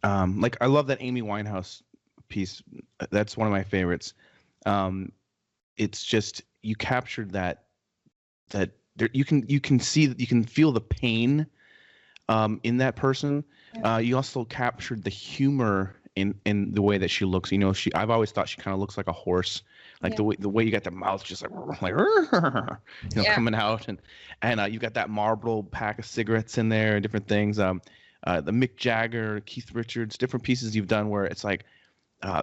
like I love that Amy Winehouse piece. That's one of my favorites. It's just you captured that there, you can see, you can feel the pain in that person. You also captured the humor in the way that she looks. You know, I've always thought she kind of looks like a horse, like the way you got the mouth just like coming out, and you got that Marlboro pack of cigarettes in there and different things. The Mick Jagger, Keith Richards, different pieces you've done where it's like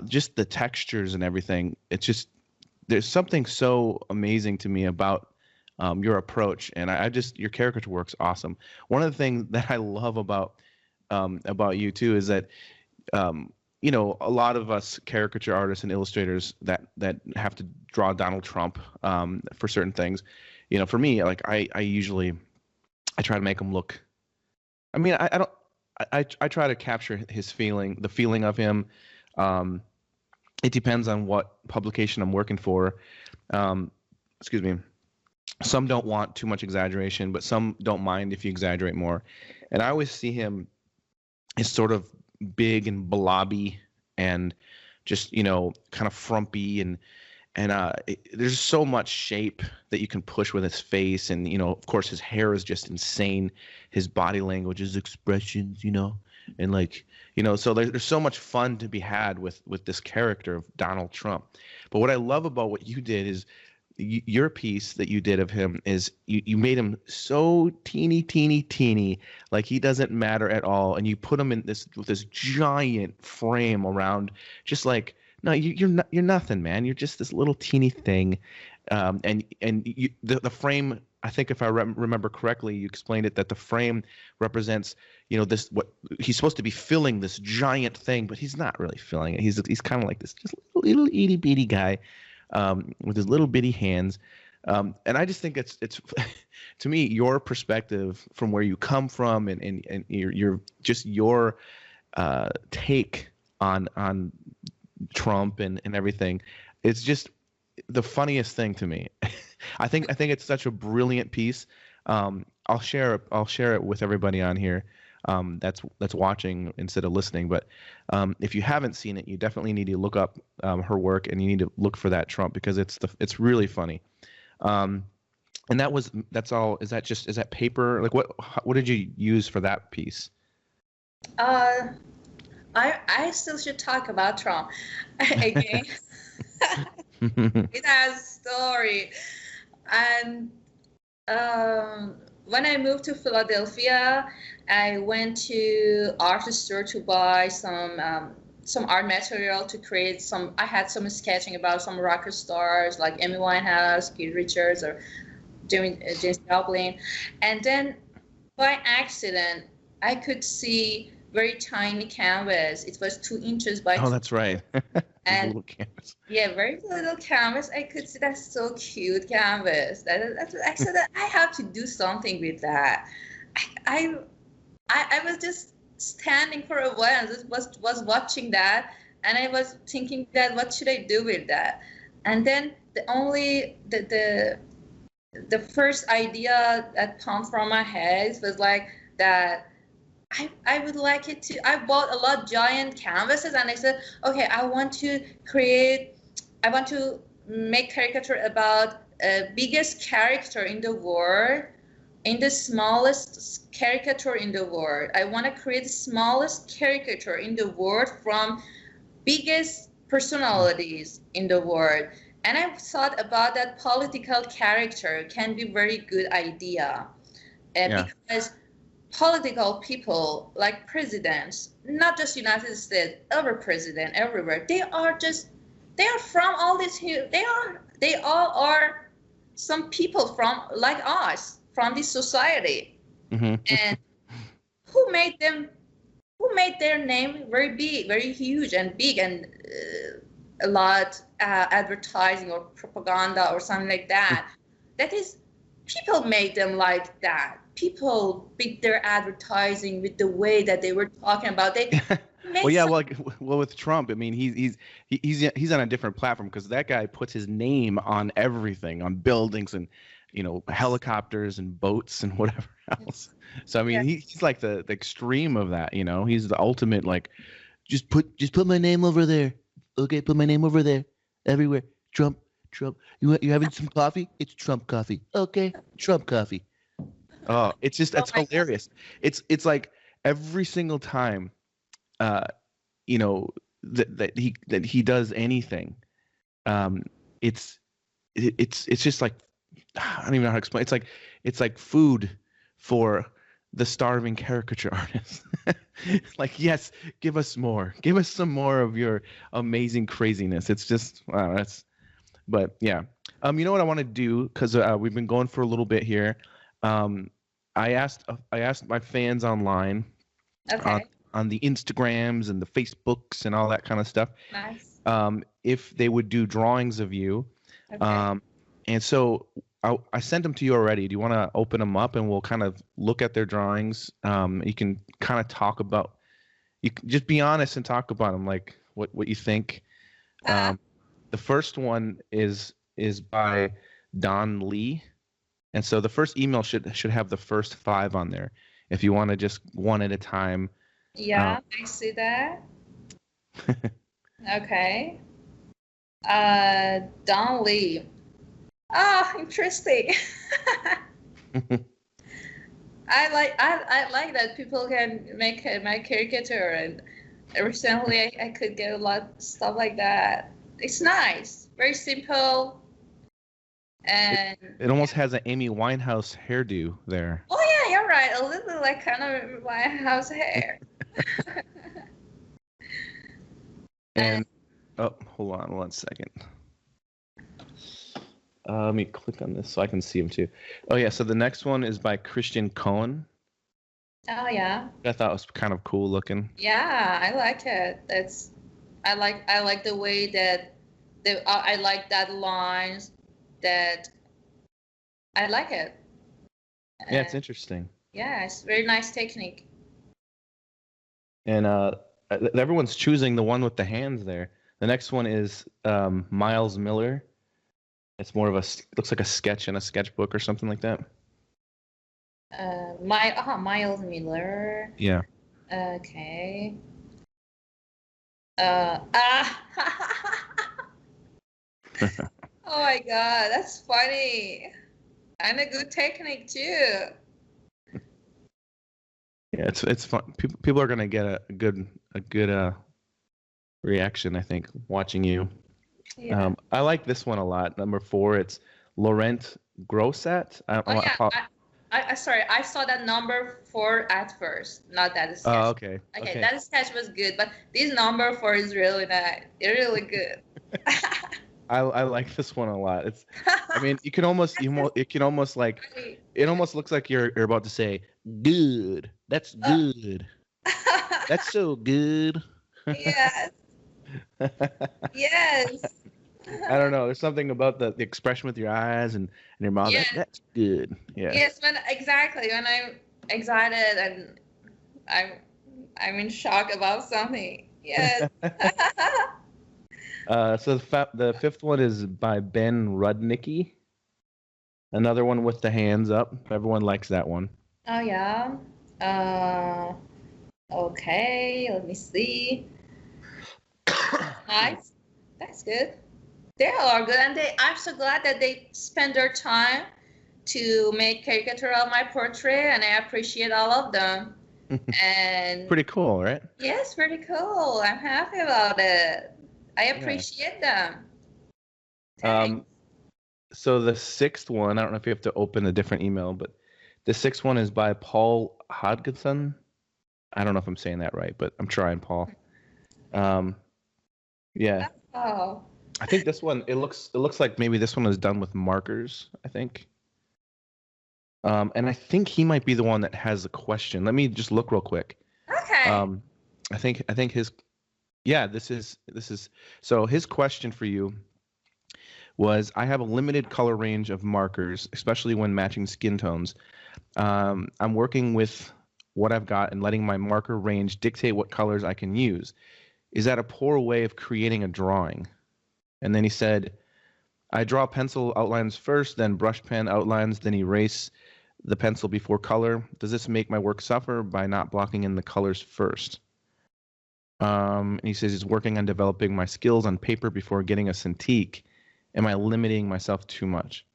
just the textures and everything. It's just there's something so amazing to me about your approach, and I just your caricature work's awesome. One of the things that I love about you too is that you know, a lot of us caricature artists and illustrators that have to draw Donald Trump for certain things. You know, for me, like I try to make him look. I mean, I try to capture his feeling, the feeling of him. It depends on what publication I'm working for. Excuse me. Some don't want too much exaggeration, but some don't mind if you exaggerate more. And I always see him as sort of big and blobby and just, you know, kind of frumpy, and there's so much shape that you can push with his face, and you know, of course, his hair is just insane. His body language, his expressions, you know, and like, you know, so there's so much fun to be had with this character of Donald Trump. But what I love about what you did is your piece that you did of him is you made him so teeny, like he doesn't matter at all, and you put him in this giant frame around, just like, no, you're nothing, man. You're just this little teeny thing, and the frame. I think if I remember correctly, you explained it that the frame represents, you know, this what he's supposed to be filling this giant thing, but he's not really filling it. He's kind of like this just little itty bitty guy. With his little bitty hands, and I just think it's to me, your perspective from where you come from, and your just your take on Trump and everything. It's just the funniest thing to me. I think it's such a brilliant piece. I'll share it with everybody on here that's watching instead of listening. But if you haven't seen it, you definitely need to look up her work, and you need to look for that Trump, because it's really funny. And that's all. Is that paper? Like what did you use for that piece? I still should talk about Trump again. It has a story, and when I moved to Philadelphia, I went to art store to buy some some art material to create some. I had some sketching about some rock stars like Amy Winehouse, Keith Richards, or James Joplin, and then by accident I could see very tiny canvas. It was 2 inches by. Oh, that's right. And little canvas. yeah, very little canvas. I could see that's so cute canvas. I said that I have to do something with that. I was just standing for a while and just was watching that, and I was thinking that what should I do with that? And then the first idea that popped from my head was like that. I would like it to. I bought a lot of giant canvases, and I said, okay, I want to make caricature about biggest character in the world, in the smallest caricature in the world. I want to create the smallest caricature in the world from biggest personalities in the world. And I thought about that political character can be very good idea, because political people like presidents, not just United States, every president everywhere, they are from all this. They all are some people from like us from this society, and who made their name very big, very huge and big, and a lot advertising or propaganda or something like that. That is, people made them like that. People beat their advertising with the way that they were talking about. They well, with Trump, I mean, he's on a different platform because that guy puts his name on everything, on buildings and helicopters and boats and whatever else. So I mean, he's like the extreme of that. He's the ultimate, like, just put my name over there. Okay, put my name over there, everywhere. Trump. You having some coffee? It's Trump coffee. Okay, Trump coffee. Oh, that's hilarious. It's like every single time, that he does anything, it's just like, I don't even know how to explain. It's like food for the starving caricature artist. Like, yes, give us more. Give us some more of your amazing craziness. It's just, wow, but yeah. You know what I want to do, because we've been going for a little bit here. I asked my fans online, on the Instagrams and the Facebooks and all that kind of stuff, nice. If they would do drawings of you. Okay. And so I sent them to you already. Do you want to open them up and we'll kind of look at their drawings? You can kind of talk about, you can just be honest and talk about them, like what you think. The first one is by Don Lee. And so the first email should have the first 5 on there. If you want to just one at a time. Yeah, I see that. Okay. Don Lee. Ah, interesting. I like that people can make my caricature, and recently I could get a lot of stuff like that. It's nice, very simple. And it almost has an Amy Winehouse hairdo there. Oh yeah, you're right. A little bit like kind of Winehouse hair. And hold on one second. Let me click on this so I can see him too. Oh yeah, so the next one is by Christian Cohen. Oh yeah. I thought it was kind of cool looking. Yeah, I like it. I like the way that I like that lines. That I like it. Yeah, it's interesting. Yeah, it's very nice technique. And everyone's choosing the one with the hands there. The next one is Miles Miller. It's more of looks like a sketch in a sketchbook or something like that. Miles Miller. Yeah. Okay. Oh my god, that's funny. And a good technique too. Yeah, it's fun. People are gonna get a good reaction, I think, watching you. Yeah. I like this one a lot. Number 4, it's Laurent Grossat. Sorry, I saw that number 4 at first, not that Oh, sketch. okay. Okay, Okay. that sketch was good, but this number 4 is really nice. Really good. I like this one a lot. I mean, it can almost like, Right. it almost looks like you're about to say, good. That's Uh, good. That's so good. yes, yes. I don't know. There's something about the expression with your eyes and your mouth. Yes, That's good. Yeah. yes, when I'm excited and I'm I'm in shock about something. Yes. So the fifth one is by Ben Rudnicki. Another one with the hands up. Everyone likes that one. Oh yeah. Uh, okay, let me see. Nice. That's good. They are good, and I'm so glad that they spend their time to make caricature of my portrait, and I appreciate all of them. And Pretty cool, right? yes, pretty cool. I'm happy about it. I Yeah. appreciate them. Thanks. Um, so the sixth one, I don't know if you have to open a different email, but the sixth one is by Paul Hodgson. I don't know if I'm saying that right, but I'm trying, Paul. Um, yeah, Oh, I think this one, it looks like maybe this one is done with markers, I think. And I think he might be the one that has the question. Let me just look real quick. okay. Um, I think his, yeah, this is so his question for you was, I have a limited color range of markers, especially when matching skin tones. I'm working with what I've got and letting my marker range dictate what colors I can use. Is that a poor way of creating a drawing? And then he said, I draw pencil outlines first, then brush pen outlines, then erase the pencil before color. Does this make my work suffer by not blocking in the colors first? And he says he's working on developing my skills on paper before getting a Cintiq. Am I limiting myself too much?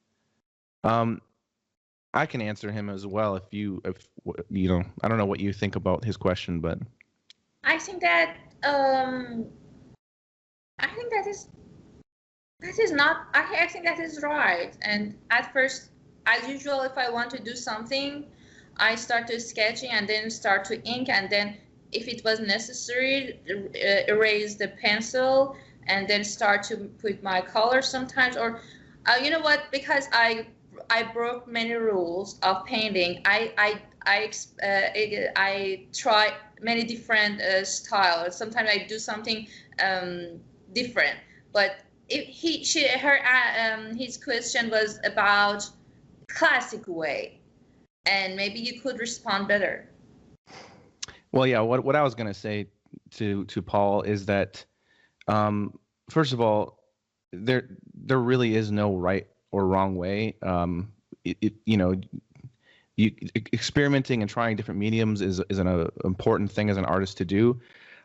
Um, I can answer him as well if you know, I don't know what you think about his question, but I think that I think that is not. I think that is right. And at first, as usual, if I want to do something, I start to sketching and then start to ink, and then if it was necessary, erase the pencil and then start to put my color sometimes. Or you know what? Because I broke many rules of painting. I try many different styles. Sometimes I do something different, but if his question was about classic way, and maybe you could respond better. well, yeah. What I was gonna say to Paul is that, first of all, there really is no right or wrong way. You know, experimenting and trying different mediums is an important thing as an artist to do.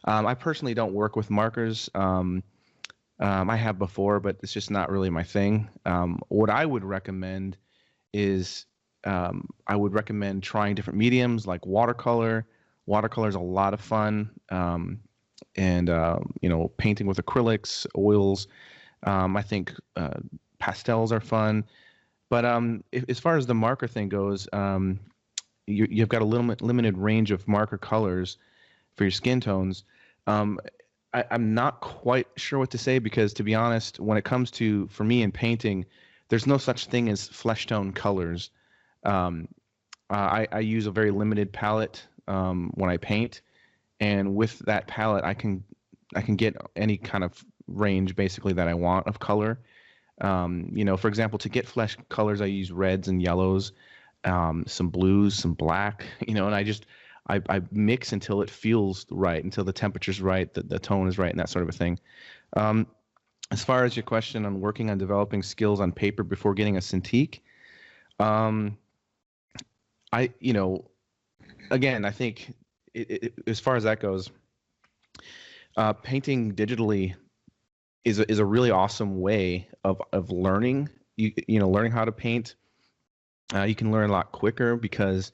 I personally don't work with markers. I have before, but it's just not really my thing. What I would recommend is, I would recommend trying different mediums like watercolor. Watercolor is a lot of fun, and you know, painting with acrylics, oils. I think pastels are fun. But as far as the marker thing goes, you've got a limited range of marker colors for your skin tones. Um, I'm not quite sure what to say because, to be honest, when it comes to, for me in painting, there's no such thing as flesh tone colors. Um, I use a very limited palette when I paint, and with that palette, I can get any kind of range basically that I want of color. You know, for example, to get flesh colors, I use reds and yellows, some blues, some black, you know, and I mix until it feels right, until the temperature's right, the tone is right, and that sort of a thing. Um, as far as your question on working on developing skills on paper before getting a Cintiq, um, you know, again, I think as far as that goes, painting digitally is a really awesome way of learning. You know, learning how to paint. You can learn a lot quicker because,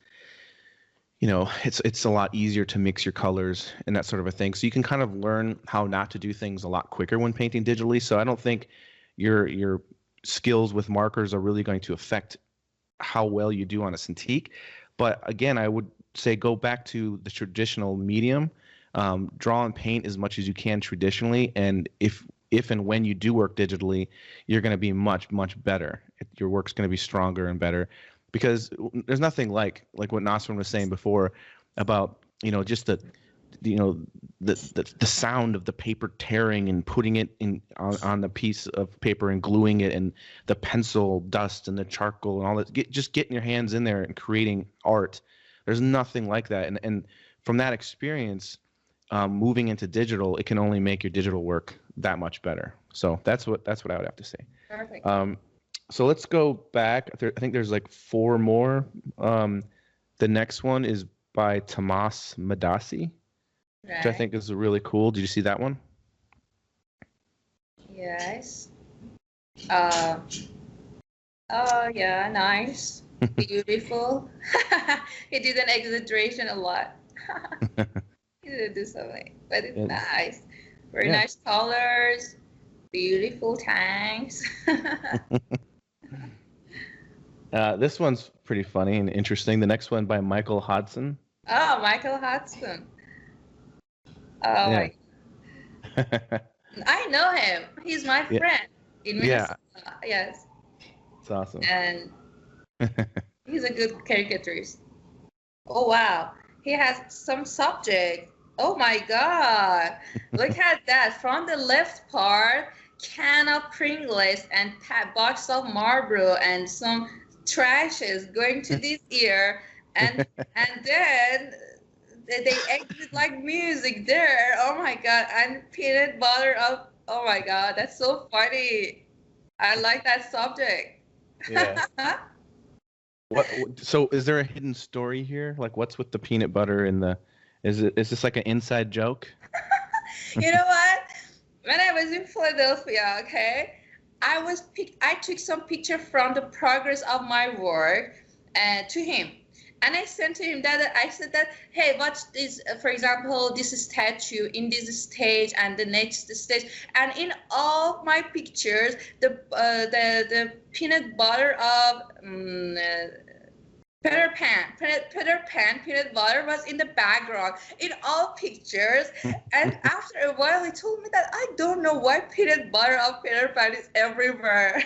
you know, it's a lot easier to mix your colors and that sort of a thing. So you can kind of learn how not to do things a lot quicker when painting digitally. So I don't think your skills with markers are really going to affect how well you do on a Cintiq. But again, I would say go back to the traditional medium. Draw and paint as much as you can traditionally, and if and when you do work digitally, you're going to be much better. Your work's going to be stronger and better, because there's nothing like what Nasrin was saying before about just the sound of the paper tearing and putting it in on the piece of paper and gluing it, and the pencil dust and the charcoal and all that. Just getting your hands in there and creating art. There's nothing like that, and from that experience, moving into digital, it can only make your digital work that much better. So that's what I would have to say. Perfect. So let's go back. I think there's like 4 more. The next one is by Tomas Madasi, which I think is really cool. Did you see that one? Yes. Oh yeah, nice, beautiful. He did an exaggeration a lot. He did do something, but it's nice. Very nice colors, beautiful tanks. This one's pretty funny and interesting. The next one by Michael Hodson. Oh, Michael Hodson. Oh Yeah. I know him. He's my friend in Minnesota. Yes. It's awesome. And he's a good caricaturist. Oh wow. He has some subject. Oh my god. Look at that. From the left part, can of Pringles and box of Marlboro and some trashes going to this ear, and then they exit like music there. Oh my god. And peanut butter up. Oh my god, that's so funny. I like that subject. Yeah. So is there a hidden story here? Like, what's with the peanut butter and the? Is this like an inside joke? You know what? When I was in Philadelphia, I took some picture from the progress of my work to him, and I sent to him that I said that, hey, watch this, for example, this statue in this stage and the next stage, and in all my pictures, the peanut butter of Peter Pan peanut butter was in the background in all pictures. And after a while, he told me that I don't know why peanut butter of Peter Pan is everywhere.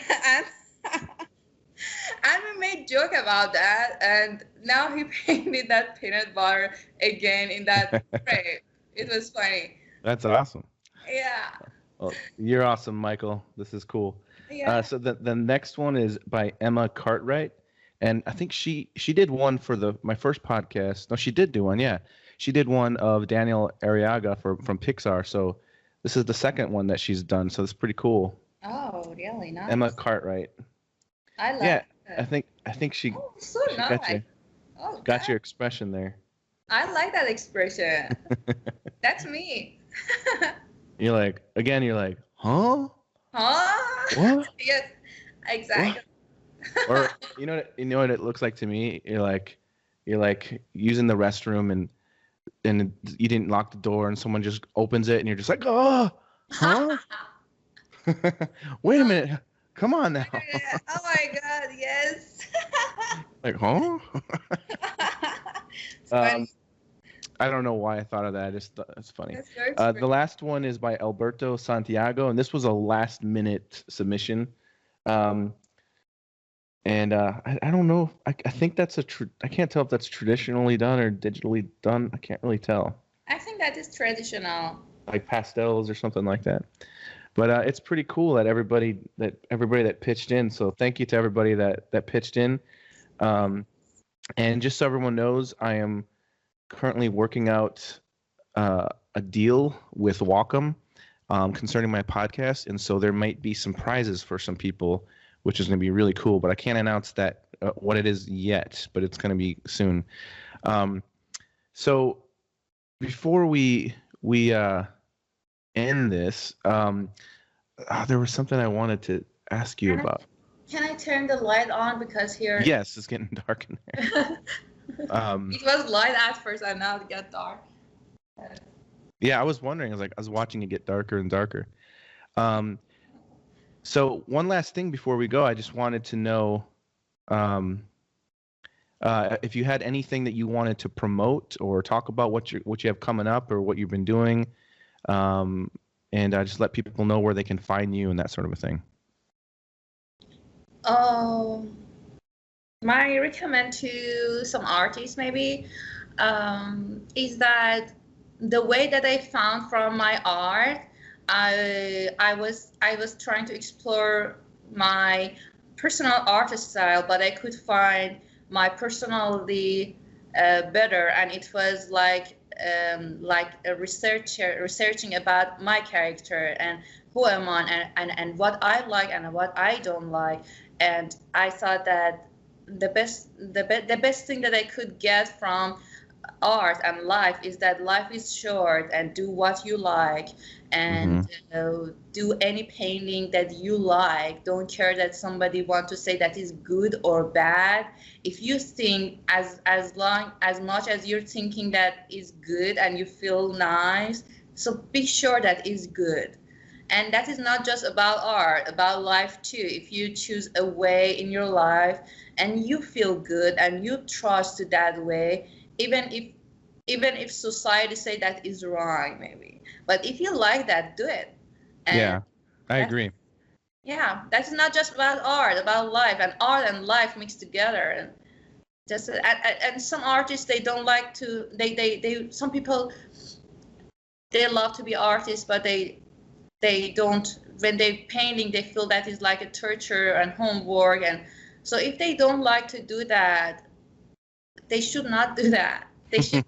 And we made joke about that. And now he painted that peanut butter again in that frame. It was funny. That's awesome. Yeah. Well, you're awesome, Michael. This is cool. Yeah. So the next one is by Emma Cartwright. And I think she did one for my first podcast. No, she did do one. Yeah, she did one of Daniel Arriaga from Pixar. So this is the second one that she's done. So it's pretty cool. Oh, really nice. Emma Cartwright. I love it. Yeah, I think she. Oh, so she nice. Got your expression there. I like that expression. That's me. You're like, huh? Huh? What? Yes, exactly. What? Or you know what it looks like to me? You're like using the restroom and you didn't lock the door and someone just opens it and you're just like, oh, huh? Wait a minute, come on now. Oh my god, yes. Like, huh? I don't know why I thought of that. I just thought it's funny. The last one is by Alberto Santiago, and this was a last minute submission. And I don't know. I think that's I can't tell if that's traditionally done or digitally done. I can't really tell. I think that is traditional. Like pastels or something like that. But it's pretty cool that everybody that pitched in. So thank you to everybody that pitched in. And just so everyone knows, I am currently working out a deal with Wacom concerning my podcast, and so there might be some prizes for some people, which is going to be really cool, but I can't announce that what it is yet, but it's going to be soon. So before we end this, there was something I wanted to ask you about. Can I turn the light on because here? Yes, it's getting dark in there. It was light at first, and now it got dark. Yeah, I was wondering. I was watching it get darker and darker. So one last thing before we go, I just wanted to know, if you had anything that you wanted to promote or talk about what you have coming up or what you've been doing, and just let people know where they can find you and that sort of a thing. My recommend to some artists maybe is that the way that I found from my art, I was trying to explore my personal art style, but I could find my personality better, and it was like a researching about my character and who am I and what I like and what I don't like. And I thought that the best thing that I could get from art and life is that life is short, and do what you like, and do any painting that you like. Don't care that somebody want to say that is good or bad. If you think as much as you're thinking that is good and you feel nice, so be sure that is good. And that is not just about art, about life too. If you choose a way in your life and you feel good and you trust that way, even if society say that is wrong maybe, but if you like that, do it. And yeah, I agree. Yeah, that's not just about art, about life, and art and life mixed together. And just and some artists, they don't like to, they some people, they love to be artists, but they don't, when they painting, they feel that is like a torture and homework. And so if they don't like to do that, they should not do that. They should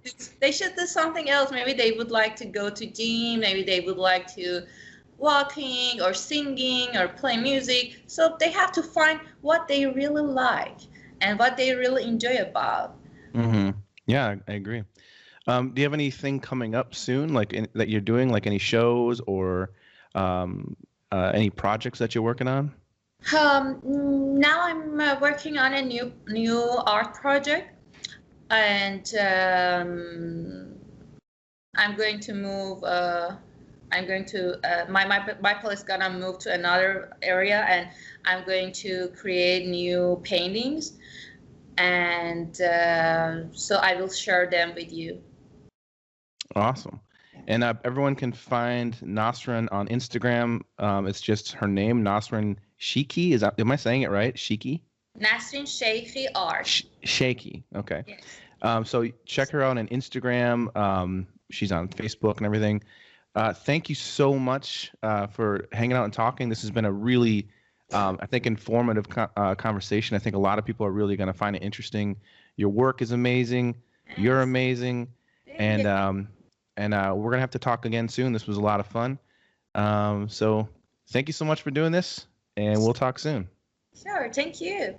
do something else. Maybe they would like to go to gym, maybe they would like to walking or singing or play music. So they have to find what they really like and what they really enjoy about. Yeah, I agree. Do you have anything coming up soon, like that you're doing, like any shows or any projects that you're working on? Now I'm working on a new art project, and I'm going to move. I'm going to my place gonna move to another area, and I'm going to create new paintings, and so I will share them with you. Awesome. And everyone can find Nasrin on Instagram. It's just her name, Nasrin Sheykhi. Am I saying it right? Sheykhi? Nasrin Sheykhi art. Shaky. Okay. Yes. So check her out on Instagram. She's on Facebook and everything. Thank you so much for hanging out and talking. This has been a really, I think, informative conversation. I think a lot of people are really going to find it interesting. Your work is amazing. Thanks. You're amazing. And we're going to have to talk again soon. This was a lot of fun. So thank you so much for doing this, and we'll talk soon. Sure. Thank you.